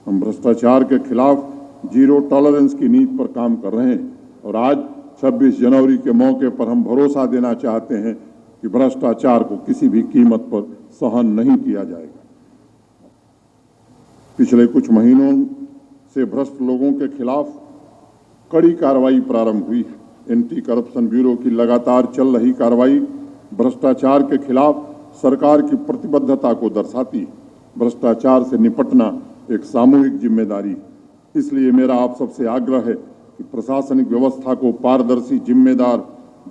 हम भ्रष्टाचार के खिलाफ जीरो टॉलरेंस की नीति पर काम कर रहे हैं और आज 26 जनवरी के मौके पर हम भरोसा देना चाहते हैं कि भ्रष्टाचार को किसी भी कीमत पर सहन नहीं किया जाएगा। पिछले कुछ महीनों से भ्रष्ट लोगों के खिलाफ कड़ी कार्रवाई प्रारंभ हुई है। एंटी करप्शन ब्यूरो की लगातार चल रही कार्रवाई भ्रष्टाचार के खिलाफ सरकार की प्रतिबद्धता को दर्शाती है। भ्रष्टाचार से निपटना एक सामूहिक जिम्मेदारी है, इसलिए मेरा आप सबसे आग्रह है कि प्रशासनिक व्यवस्था को पारदर्शी, जिम्मेदार,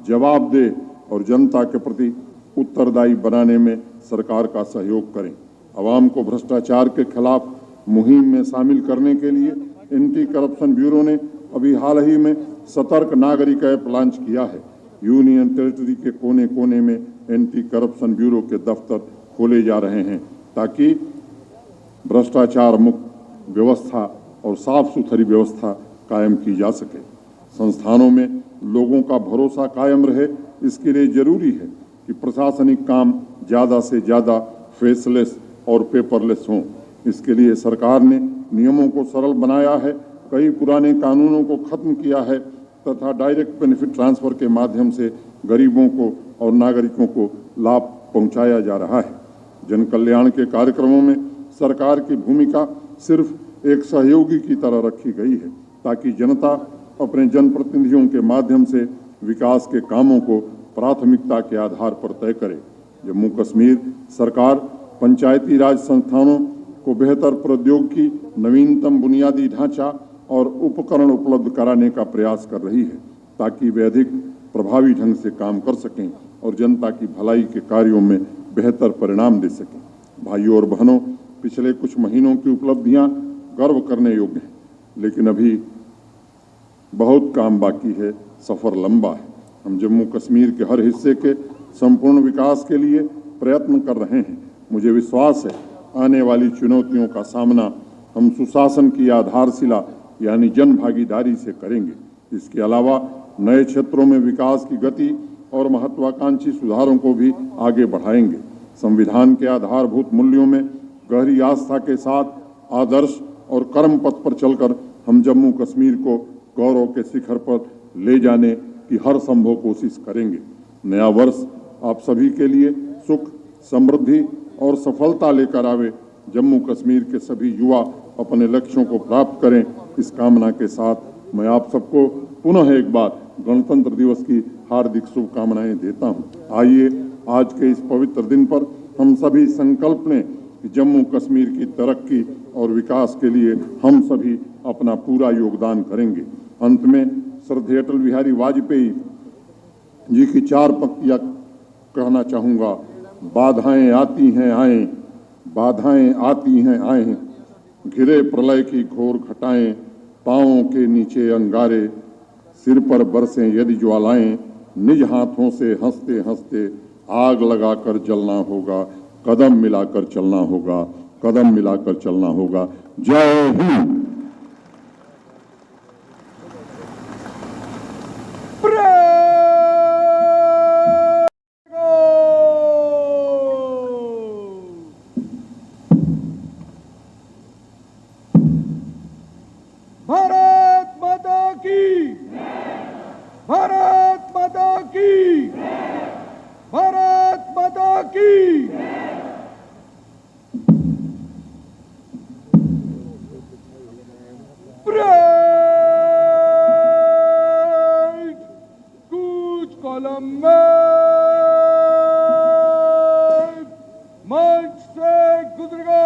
जवाबदेह और जनता के प्रति उत्तरदायी बनाने में सरकार का सहयोग करें। आवाम को भ्रष्टाचार के खिलाफ मुहिम में शामिल करने के लिए एंटी करप्शन ब्यूरो ने अभी हाल ही में सतर्क नागरिक ऐप लॉन्च किया है। यूनियन टेरिटरी के कोने कोने में एंटी करप्शन ब्यूरो के दफ्तर खोले जा रहे हैं ताकि भ्रष्टाचार मुक्त व्यवस्था और साफ सुथरी व्यवस्था कायम की जा सके। संस्थानों में लोगों का भरोसा कायम रहे, इसके लिए जरूरी है कि प्रशासनिक काम ज़्यादा से ज़्यादा फेसलेस और पेपरलेस हों। इसके लिए सरकार ने नियमों को सरल बनाया है, कई पुराने कानूनों को खत्म किया है तथा डायरेक्ट बेनिफिट ट्रांसफर के माध्यम से गरीबों को और नागरिकों को लाभ पहुंचाया जा रहा है। जन कल्याण के कार्यक्रमों में सरकार की भूमिका सिर्फ एक सहयोगी की तरह रखी गई है ताकि जनता अपने जनप्रतिनिधियों के माध्यम से विकास के कामों को प्राथमिकता के आधार पर तय करे। जम्मू कश्मीर सरकार पंचायती राज संस्थानों को बेहतर प्रौद्योगिकी, नवीनतम बुनियादी ढांचा और उपकरण उपलब्ध कराने का प्रयास कर रही है ताकि वे अधिक प्रभावी ढंग से काम कर सकें और जनता की भलाई के कार्यों में बेहतर परिणाम दे सकें। भाइयों और बहनों, पिछले कुछ महीनों की उपलब्धियां गर्व करने योग्य हैं, लेकिन अभी बहुत काम बाकी है, सफ़र लंबा है। हम जम्मू कश्मीर के हर हिस्से के संपूर्ण विकास के लिए प्रयत्न कर रहे हैं। मुझे विश्वास है आने वाली चुनौतियों का सामना हम सुशासन की आधारशिला यानी जन भागीदारी से करेंगे। इसके अलावा नए क्षेत्रों में विकास की गति और महत्वाकांक्षी सुधारों को भी आगे बढ़ाएंगे। संविधान के आधारभूत मूल्यों में गहरी आस्था के साथ आदर्श और कर्म पथ पर चलकर हम जम्मू कश्मीर को गौरव के शिखर पर ले जाने की हर संभव कोशिश करेंगे। नया वर्ष आप सभी के लिए सुख, समृद्धि और सफलता लेकर आवे। जम्मू कश्मीर के सभी युवा अपने लक्ष्यों को प्राप्त करें, इस कामना के साथ मैं आप सबको पुनः एक बार गणतंत्र दिवस की हार्दिक शुभकामनाएं देता हूं। आइए आज के इस पवित्र दिन पर हम सभी संकल्प लें कि जम्मू कश्मीर की तरक्की और विकास के लिए हम सभी अपना पूरा योगदान करेंगे। अंत में श्रद्धेय अटल बिहारी वाजपेयी जी की 4 पंक्तियां कहना चाहूँगा। बाधाएं आती हैं आएं, बाधाएं आती हैं आएं, घिरे प्रलय की घोर घटाएं, पाँवों के नीचे अंगारे, सिर पर बरसें यदि ज्वालाएं, निज हाथों से हंसते हंसते आग लगाकर जलना होगा, कदम मिलाकर चलना होगा, कदम मिलाकर चलना होगा। जय हिंद। भारत माता की, भारत माता की, भारत माता की। परेड कूच कॉलम में मंच से गुजरेगा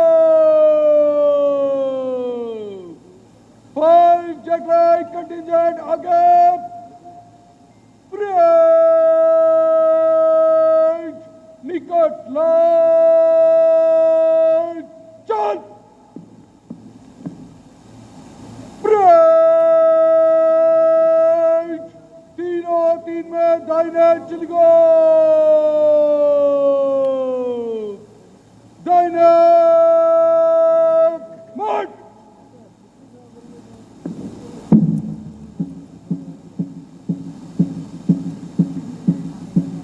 5 Jaglite contingent आगे। परेड निकट लाइन चल। परेड 3-3 में दाहिने चल गो, दाहिने मार्च।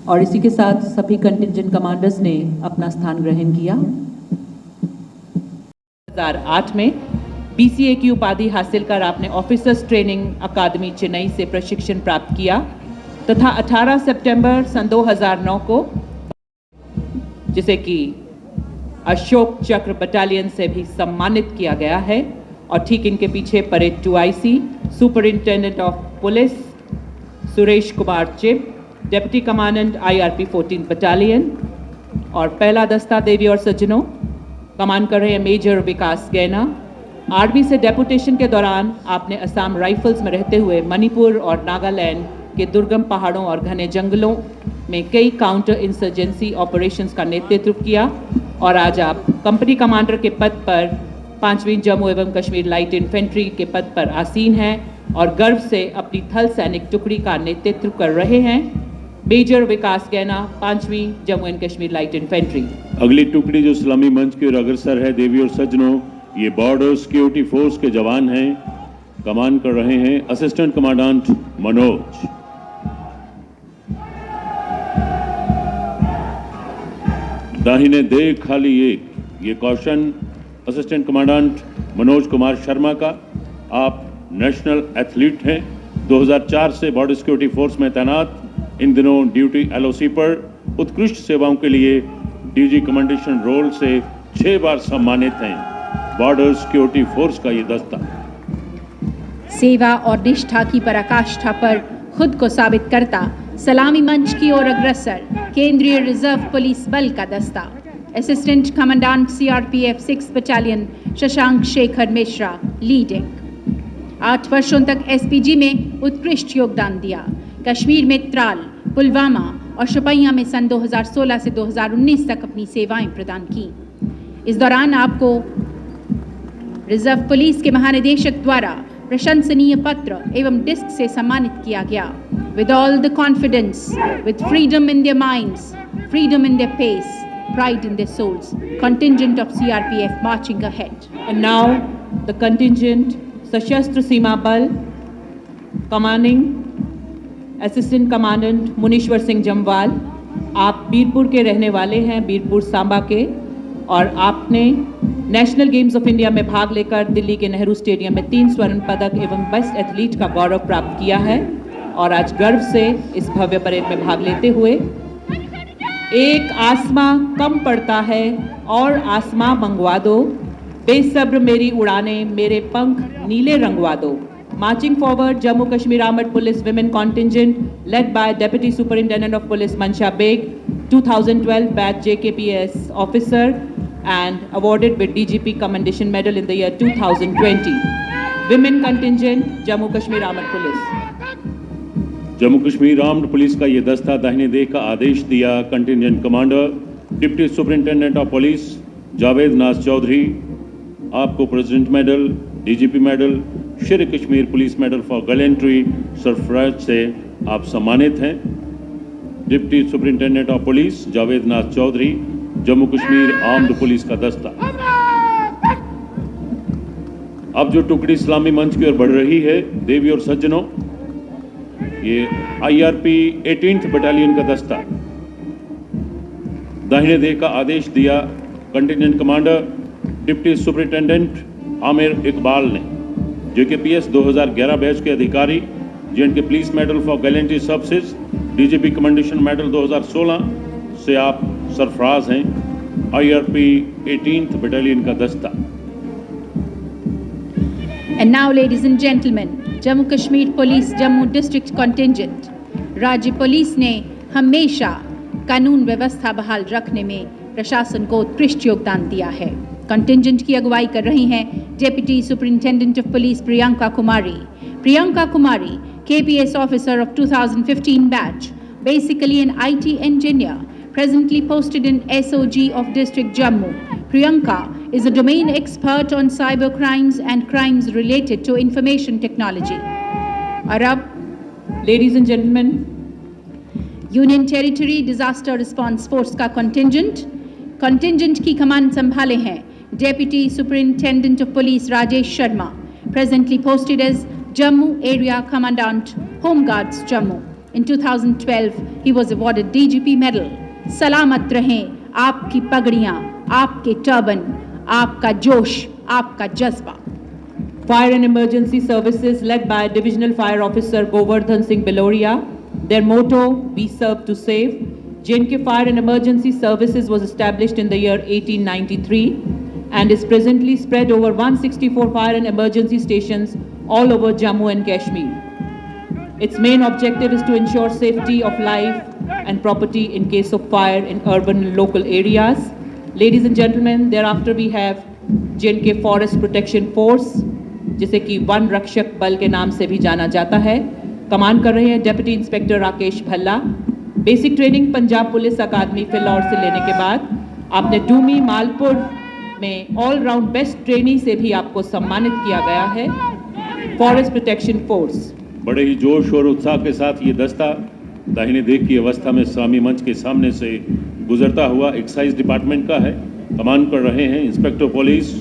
और इसी के साथ सभी कंटिंजेंट कमांडर्स ने अपना स्थान ग्रहण किया। 2008 में BCA की उपाधि हासिल कर आपने ऑफिसर्स ट्रेनिंग अकादमी चेन्नई से प्रशिक्षण प्राप्त किया तथा 18 सितंबर सन 2009 को जिसे कि अशोक चक्र बटालियन से भी सम्मानित किया गया है। और ठीक इनके पीछे parade 2IC superintendent of police Suresh Kumar chip, deputy commandant IRP 14 battalion और पहला दस्ता देवी और सज्जनों कमान कर रहे हैं मेजर विकास गैना। आर्मी से डेपुटेशन के दौरान आपने असम राइफल्स में रहते हुए मणिपुर और नागालैंड के दुर्गम पहाड़ों और घने जंगलों में कई काउंटर इंसर्जेंसी ऑपरेशंस का नेतृत्व किया और आज आप कंपनी कमांडर के पद पर 5वीं जम्मू एवं कश्मीर लाइट इन्फेंट्री के पद पर आसीन हैं और गर्व से अपनी थल सैनिक टुकड़ी का नेतृत्व कर रहे हैं। मेजर विकास गैना, 5वीं Jammu and Kashmir light infantry. अगली टुकड़ी जो सलामी मंच की ओर अग्रसर है, देवी और सज्जनों, ये बॉर्डर सिक्योरिटी फोर्स के जवान हैं। कमान कर रहे हैं असिस्टेंट कमांडेंट मनोज। दाहिने देख खाली एक, ये question assistant commandant Manoj Kumar Sharma का। आप नेशनल एथलीट हैं, 2004 से बॉर्डर सिक्योरिटी फोर्स में तैनात, इन दिनों ड्यूटी एलओसी पर उत्कृष्ट सेवाओं के लिए डीजी कमेंडेशन रोल से 6 बार सम्मानित हैं। बॉर्डर सिक्योरिटी फोर्स का ये दस्ता सेवा और निष्ठा की पराकाष्ठा पर खुद को साबित करता सलामी मंच की ओर अग्रसर केंद्रीय रिजर्व पुलिस बल का दस्ता। Assistant commandant CRPF 6 battalion Shashank Shekhar Mishra leading. 8 वर्षों तक एसपीजी में उत्कृष्ट योगदान दिया। कश्मीर में त्राल, पुलवामा और शोपियां में सन 2016 से 2019 तक अपनी सेवाएं प्रदान की। इस दौरान आपको रिजर्व पुलिस के महानिदेशक द्वारा प्रशंसनीय पत्र एवं डिस्क से सम्मानित किया गया। With all the confidence, with freedom in their minds, freedom in their pace, pride in their souls, contingent of CRPF marching ahead. And now the contingent Sashastra Seema Bal, commanding Assistant Commandant मुनीश्वर सिंह जमवाल। आप बीरपुर के रहने वाले हैं, बीरपुर सांबा के, और आपने national games of India में भाग लेकर दिल्ली के नेहरू स्टेडियम में 3 स्वर्ण पदक एवं बेस्ट एथलीट का गौरव प्राप्त किया है। और आज गर्व से इस भव्य परेड में भाग लेते हुए एक आसमां कम पड़ता है और आसमां मंगवा दो, बेसब्र मेरी उड़ाने मेरे पंख नीले रंगवा दो। Marching forward, Jammu Kashmir Armed Police Women Contingent, led by Deputy Superintendent of Police Mansha Beg, 2012 batch JKPS officer, and awarded with DGP Commendation Medal in the year 2020. Women Contingent, Jammu Kashmir Armed Police. Jammu Kashmir armed police का ये दस्ता दाहिने देख का आदेश दिया। Contingent commander deputy superintendent of police Javed नाज चौधरी, आपको president medal, DGP medal, शेर Kashmir police medal for gallantry Sarfaraz से आप सम्मानित हैं। Deputy superintendent of police Javed नाज चौधरी, जम्मू कश्मीर आर्म्ड पुलिस का दस्ता। अब जो टुकड़ी इस्लामी मंच की ओर बढ़ रही है, देवी और सज्जनों, ये IRP 18th बटालियन का दस्ता। दाहिने देह का आदेश दिया contingent commander deputy superintendent Aamir Iqbal ने। JKPS 2011 बैच के अधिकारी, JNK police medal for gallantry services, DGP commendation medal 2016 से आप सरफराज हैं। IRP 18th बटालियन का दस्ता। And now, ladies and gentlemen, Jammu Kashmir police Jammu district contingent. राज्य पुलिस ने हमेशा कानून व्यवस्था बहाल रखने में प्रशासन को उत्कृष्ट योगदान दिया है। कंटिंजेंट की अगुवाई कर रही हैं deputy superintendent of police Priyanka Kumari. Priyanka Kumari, KPS officer of 2015 batch, basically an IT engineer, presently posted in SOG of District Jammu. Priyanka is a domain expert on cyber crimes and crimes related to information technology. और अब, Ladies and gentlemen, union territory disaster response force का contingent की कमान संभाले हैं deputy superintendent of police Rajesh Sharma, presently posted as Jammu area commandant home guards Jammu. In 2012 he was awarded DGP medal. सलामत रहें आपकी पगड़ियां, आपके टर्बन, आपका जोश, आपका जज्बा। Fire and Emergency Services led by Divisional Fire Officer Govardhan Singh Beloria. Their motto, "We serve to save." JNK Fire and Emergency Services was established in the year 1893 and is presently spread over 164 fire and emergency stations all over Jammu and Kashmir. Its main objective is to ensure safety of life and property in case of fire in urban and local areas. Ladies and gentlemen, thereafter we have JNK Forest Protection Force, जिसे कि one रक्षक बल के नाम से भी जाना जाता है। कमान कर रहे हैं deputy inspector Rakesh Bhalla. Basic training Punjab police academy Phillaur से लेने के बाद आपने डूमी मालपुर में ऑल राउंड बेस्ट ट्रेनी से भी आपको सम्मानित किया गया है। Forest protection force. बड़े ही जोश और उत्साह के साथ ये दस्ता दाहिने देख की अवस्था में इस्लामी मंच के सामने से गुजरता हुआ एक्साइज डिपार्टमेंट का है। कमान कर रहे हैं inspector police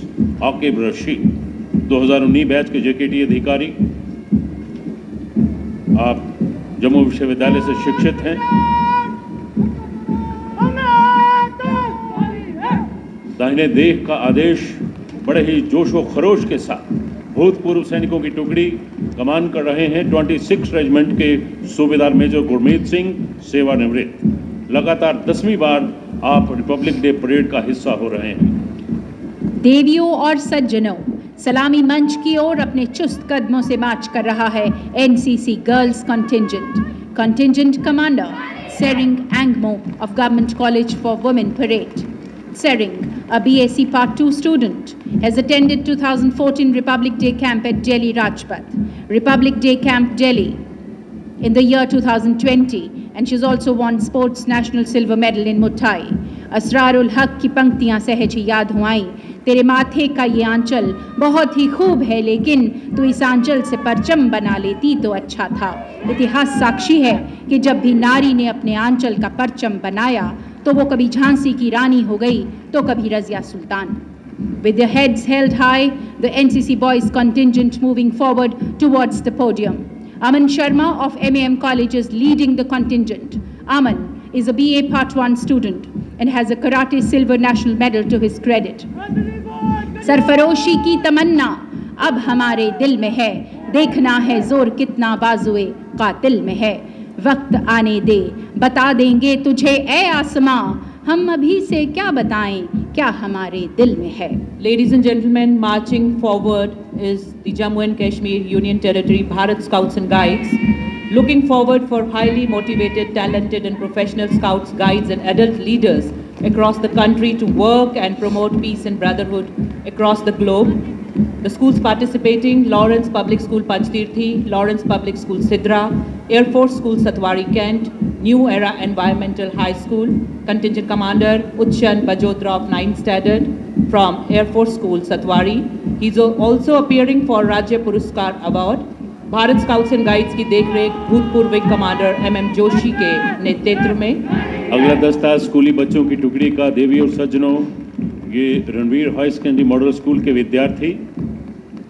Aqib Rashid, 2019 batch के JKT अधिकारी। आप जम्मू विश्वविद्यालय से शिक्षित हैं। दाहिने देख का आदेश बड़े ही जोशो खरोश के साथ भूतपूर्व सैनिकों की टुकड़ी कमान कर रहे हैं 26 रेजिमेंट के सूबेदार मेजर गुरमीत सिंह, सेवानिवृत्त। लगातार 10वीं बार आप रिपब्लिक डे परेड का हिस्सा हो रहे हैं। देवियों और सज्जनों, सलामी मंच की ओर अपने चुस्त कदमों से मार्च कर रहा है NCC girls contingent commander Tsering Angmo of government college for women parade. Sering, a BSc Part 2 student, has attended 2014 Republic Day Camp at Delhi Rajpath, Republic Day Camp Delhi in the year 2020, and she's also won Sports National Silver Medal in Muay. Asrarul हक की पंक्तियां सहज ही याद हुँ आई। तेरे माथे का ये आंचल बहुत ही खूब है, लेकिन तू इस आंचल से परचम बना लेती तो अच्छा था। इतिहास साक्षी है कि जब भी नारी ने अपने आंचल का परचम बनाया तो वो कभी झांसी की रानी हो गई तो कभी Razia Sultan. With their heads held high, the NCC boys contingent moving forward towards the podium. Aman Sharma of MAM College is leading the contingent. Aman is a BA Part 1 student and has a Karate Silver National Medal to his credit. सरफरोशी की तमन्ना अब हमारे दिल में है, देखना है जोर कितना बाजुए कातिल में है। वक्त आने दे, बता देंगे तुझे ए आसमां, हम अभी से क्या बताएं क्या हमारे दिल में है। Ladies and gentlemen, marching forward is the Jammu and Kashmir Union Territory Bharat Scouts and Guides, looking forward for highly motivated, talented and professional scouts, guides and adult leaders across the country to work and promote peace and brotherhood across the globe. The schools participating: Lawrence Public School Panchtirthi, Lawrence Public School Sidra, Air Force School Satwari Kent, New Era Environmental High School. Contingent Commander Uchan Bajotra of 9th Standard from Air Force School Satwari. He's also appearing for Rajya Puruskar Award. Bharat scouts and guides की देखरेख भूतपूर्व commander MM Joshi के नेतृत्व में। अगला दस्ता स्कूली बच्चों की टुकड़ी का। देवी और सज्जनों, ये Ranveer high secondary model school के विद्यार्थी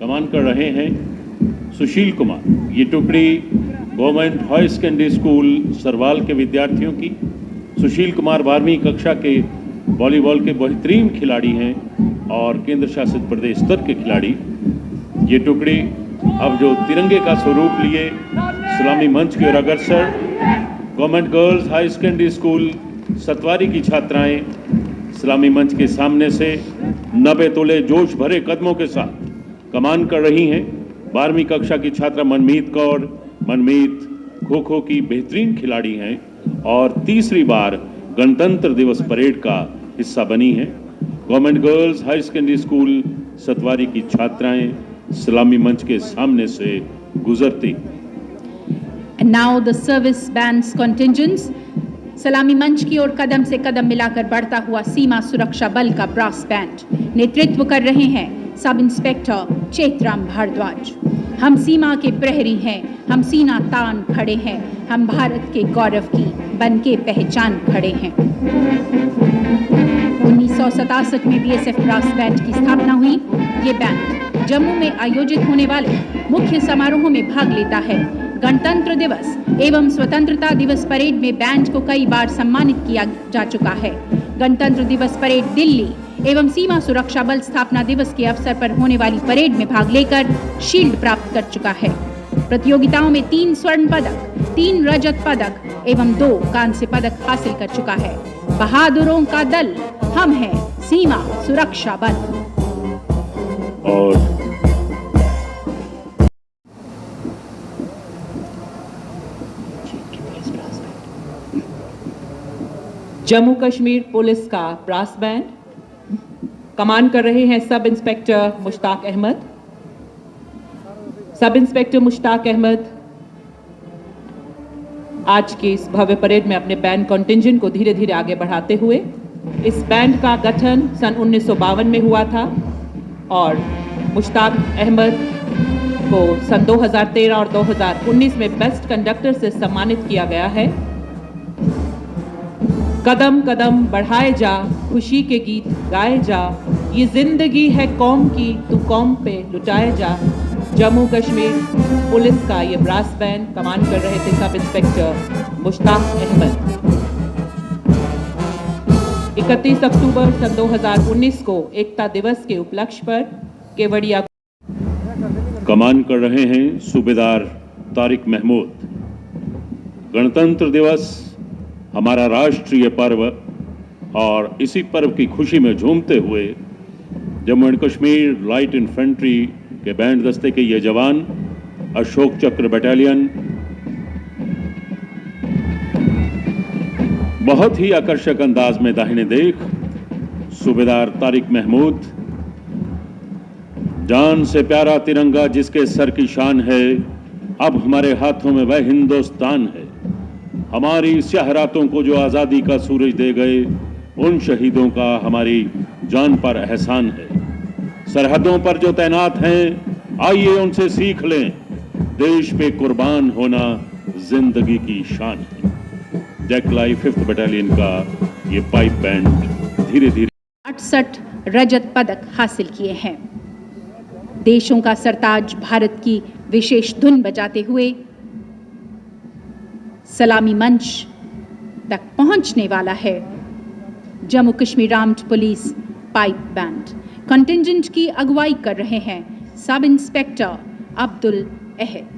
कमान कर रहे हैं सुशील कुमार। ये टुकड़ी government high secondary school Sarwal के विद्यार्थियों की। सुशील कुमार 12वीं कक्षा के वॉलीबॉल के बेहतरीन खिलाड़ी हैं और केंद्र शासित प्रदेश स्तर के खिलाड़ी। ये टुकड़ी अब जो तिरंगे का स्वरूप लिए सलामी मंच की ओर अग्रसर। Government girls high secondary school Satwari की छात्राएं सलामी मंच के सामने से 90 तोले जोश भरे कदमों के साथ कमान कर रही हैं। 12वीं कक्षा की छात्रा मनमीत कौर। मनमीत खो खो की बेहतरीन खिलाड़ी हैं और तीसरी बार गणतंत्र दिवस परेड का हिस्सा बनी हैं। Government girls high secondary school Satwari की छात्राएं सलामी मंच के सामने से गुजरती। And now the service bands contingents सलामी मंच की ओर कदम से कदम मिलाकर बढ़ता हुआ सीमा सुरक्षा बल का ब्रास बैंड नेतृत्व कर रहे हैं सब इंस्पेक्टर चेतराम भारद्वाज। हम सीमा के प्रहरी हैं, हम सीना तान खड़े हैं, हम भारत के गौरव की बनके पहचान खड़े हैं। 1967 में BSF ब्रास बैंड की स्थापना हुई। ये बैंड जम्मू में आयोजित होने वाले मुख्य समारोहों में भाग लेता है। गणतंत्र दिवस एवं स्वतंत्रता दिवस परेड में बैंड को कई बार सम्मानित किया जा चुका है। गणतंत्र दिवस परेड दिल्ली एवं सीमा सुरक्षा बल स्थापना दिवस के अवसर पर होने वाली परेड में भाग लेकर शील्ड प्राप्त कर चुका है। प्रतियोगिताओं में 3 स्वर्ण पदक, 3 रजत पदक एवं 2 कांस्य पदक हासिल कर चुका है। बहादुरों का दल हम हैं सीमा सुरक्षा बल। और जम्मू कश्मीर पुलिस का ब्रास बैंड कमान कर रहे हैं sub inspector Mushtaq Ahmad. Sub inspector Mushtaq Ahmad आज की इस भव्य परेड में अपने बैंड कंटिंजेंट को धीरे धीरे आगे बढ़ाते हुए। इस बैंड का गठन सन 1952 में हुआ था और मुश्ताक अहमद को सन 2013 और 2019 में बेस्ट कंडक्टर से सम्मानित किया गया है। कदम कदम बढ़ाए जा, खुशी के गीत गाए जा, ये जिंदगी है कौम की, तू कौम पे लुटाए जा। जम्मू कश्मीर पुलिस का ये ब्रास बैंड कमान कर रहे थे सब इंस्पेक्टर मुश्ताक अहमद। 31 अक्टूबर सन 2019 को एकता दिवस के उपलक्ष्य पर केवड़िया कमान कर रहे हैं सूबेदार तारिक महमूद। गणतंत्र दिवस हमारा राष्ट्रीय पर्व और इसी पर्व की खुशी में झूमते हुए Jammu and Kashmir light infantry के बैंड दस्ते के ये जवान अशोक चक्र बटालियन बहुत ही आकर्षक अंदाज में दाहिने देख सूबेदार तारिक महमूद, जान से प्यारा तिरंगा जिसके सर की शान है, अब हमारे हाथों में वह हिंदुस्तान है। हमारी स्याह रातों को जो आजादी का सूरज दे गए, उन शहीदों का हमारी जान पर एहसान है। सरहदों पर जो तैनात हैं, आइए उनसे सीख लें, देश पे कुर्बान होना जिंदगी की शान है। जैकलाई 5th बटालियन का ये पाइप बैंड धीरे धीरे 68 रजत पदक हासिल किए हैं। देशों का सरताज भारत की विशेष धुन बजाते हुए सलामी मंच तक पहुंचने वाला है Jammu Kashmir armed police pipe band. Contingent की अगुवाई कर रहे हैं सब इंस्पेक्टर अब्दुल अहद।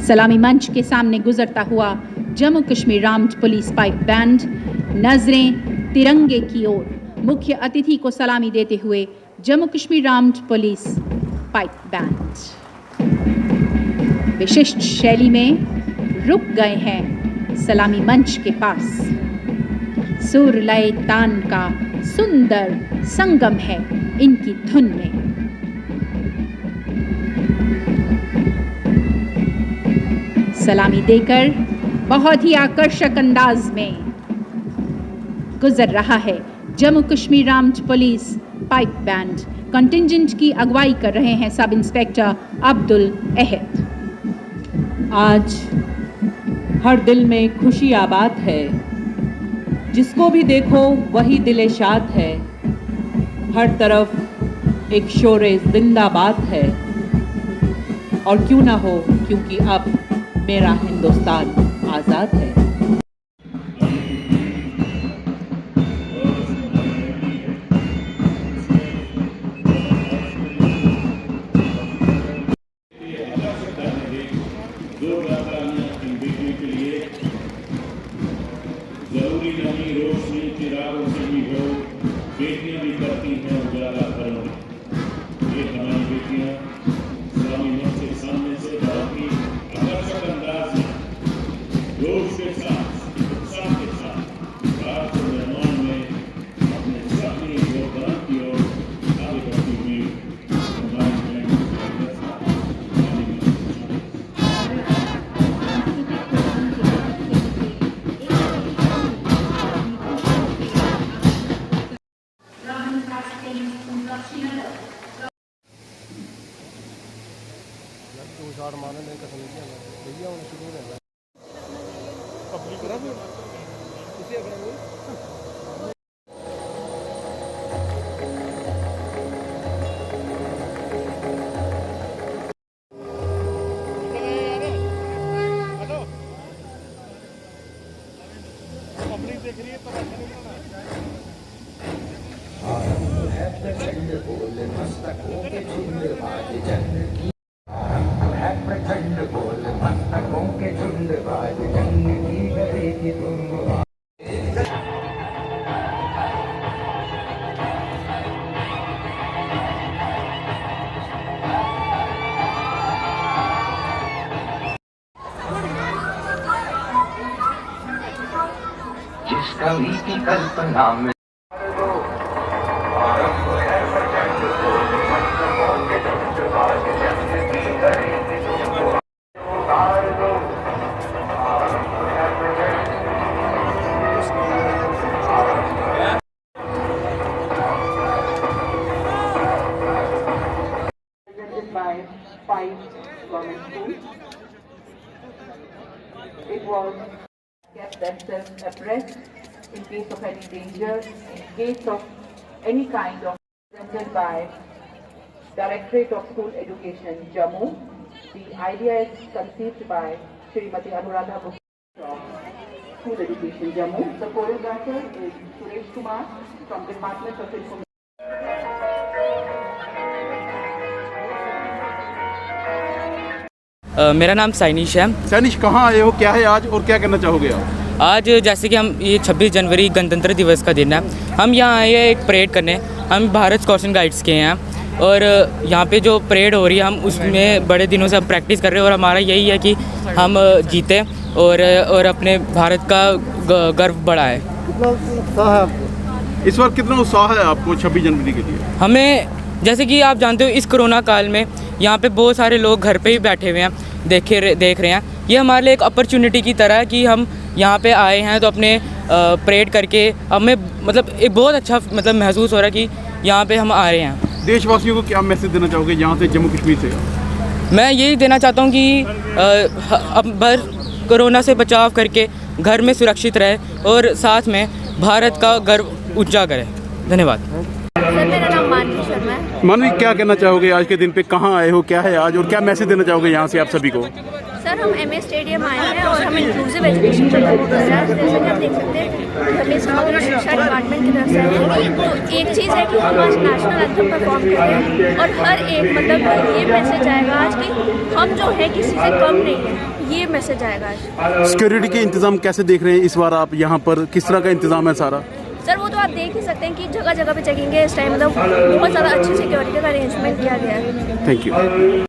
सलामी मंच के सामने गुजरता हुआ Jammu Kashmir armed police pipe band नजरें तिरंगे की ओर मुख्य अतिथि को सलामी देते हुए Jammu Kashmir armed police pipe band विशिष्ट शैली में रुक गए हैं सलामी मंच के पास। सुर लय तान का सुंदर संगम है इनकी धुन में। सलामी देकर बहुत ही आकर्षक अंदाज में गुजर रहा है Jammu Kashmir armed police pipe band. Contingent की अगुवाई कर रहे हैं सब इंस्पेक्टर अब्दुल अहद। आज हर दिल में खुशी आबाद है, जिसको भी देखो वही दिले शाद है। हर तरफ एक शोरे जिंदाबाद है, और क्यों ना हो, क्योंकि अब मेरा हिंदुस्तान आज़ाद है। जरूरी नहीं रोशनी चिरागों से ही हो, बेटियां भी करती हैं उजाला करना। ये हमारी बेटियां सलामी मंच के सामने से बहुत ही आकर्षक अंदाज में जोश के साथ उत्साह के साथ राष्ट्र निर्माण में अपने सपने योगदान की ओर आगे बढ़ती हुई हमारी कवि की कल्पना में by 5 government schools. It was kept themselves abreast in case of any danger, in case of any kind of presented by Directorate of School Education, Jammu. The idea is conceived by Srimati Anuradha Gupta School Education, Jammu. The choreographer is Suresh Kumar from Department of Information. मेरा नाम साइनिश है। सैनिश, कहाँ आए हो, क्या है आज और क्या करना चाहोगे आप? आज जैसे कि हम ये 26 जनवरी गणतंत्र दिवस का दिन है, हम यहाँ आए हैं एक परेड करने। हम भारत स्काउट्स एंड गाइड्स के हैं और यहाँ पे जो परेड हो रही है हम उसमें बड़े दिनों से प्रैक्टिस कर रहे हैं और हमारा यही है कि हम जीते और अपने भारत का गर्व बढ़ाए। इस बार कितना उत्साह है आपको 26 जनवरी के लिए? हमें, जैसे कि आप जानते हो, इस कोरोना काल में यहाँ पे बहुत सारे लोग घर पे ही बैठे हुए हैं, देख रहे हैं। ये हमारे लिए एक अपॉर्चुनिटी की तरह है कि हम यहाँ पे आए हैं तो अपने परेड करके हमें मतलब एक बहुत अच्छा मतलब महसूस हो रहा है कि यहाँ पे हम आ रहे हैं। देशवासियों को क्या मैसेज देना चाहोगे यहाँ से, जम्मू कश्मीर से? मैं यही देना चाहता हूँ कि अब बस कोरोना से बचाव करके घर में सुरक्षित रहे और साथ में भारत का गर्व ऊंचा करें। धन्यवाद। सर, मेरा नाम मानवी शर्मा है। मानवी, क्या कहना चाहोगे आज के दिन पे, कहाँ आए हो, क्या है आज और क्या मैसेज देना चाहोगे यहाँ से आप सभी को? सर, हम एमए स्टेडियम आए हैं और हम इंक्लूसिव एजुकेशन पर काम कर रहे हैं। जैसे कि आप देख सकते हैं, हमें समग्र शिक्षा डिपार्टमेंट की तरफ से है। तो एक चीज़ है कि हम आज नेशनल एंथम परफॉर्म कर रहे हैं और हर एक मतलब ये मैसेज आएगा आज कि हम जो है किसी से कम नहीं है, ये मैसेज आएगा आज। सिक्योरिटी के इंतजाम कैसे देख रहे हैं इस बार आप यहाँ पर, किस तरह का इंतजाम है सारा? सर, वो तो आप देख ही सकते हैं कि जगह जगह पे चेकिंग है इस टाइम, मतलब बहुत ज़्यादा अच्छी सिक्योरिटी का अरेंजमेंट किया गया है। Thank you.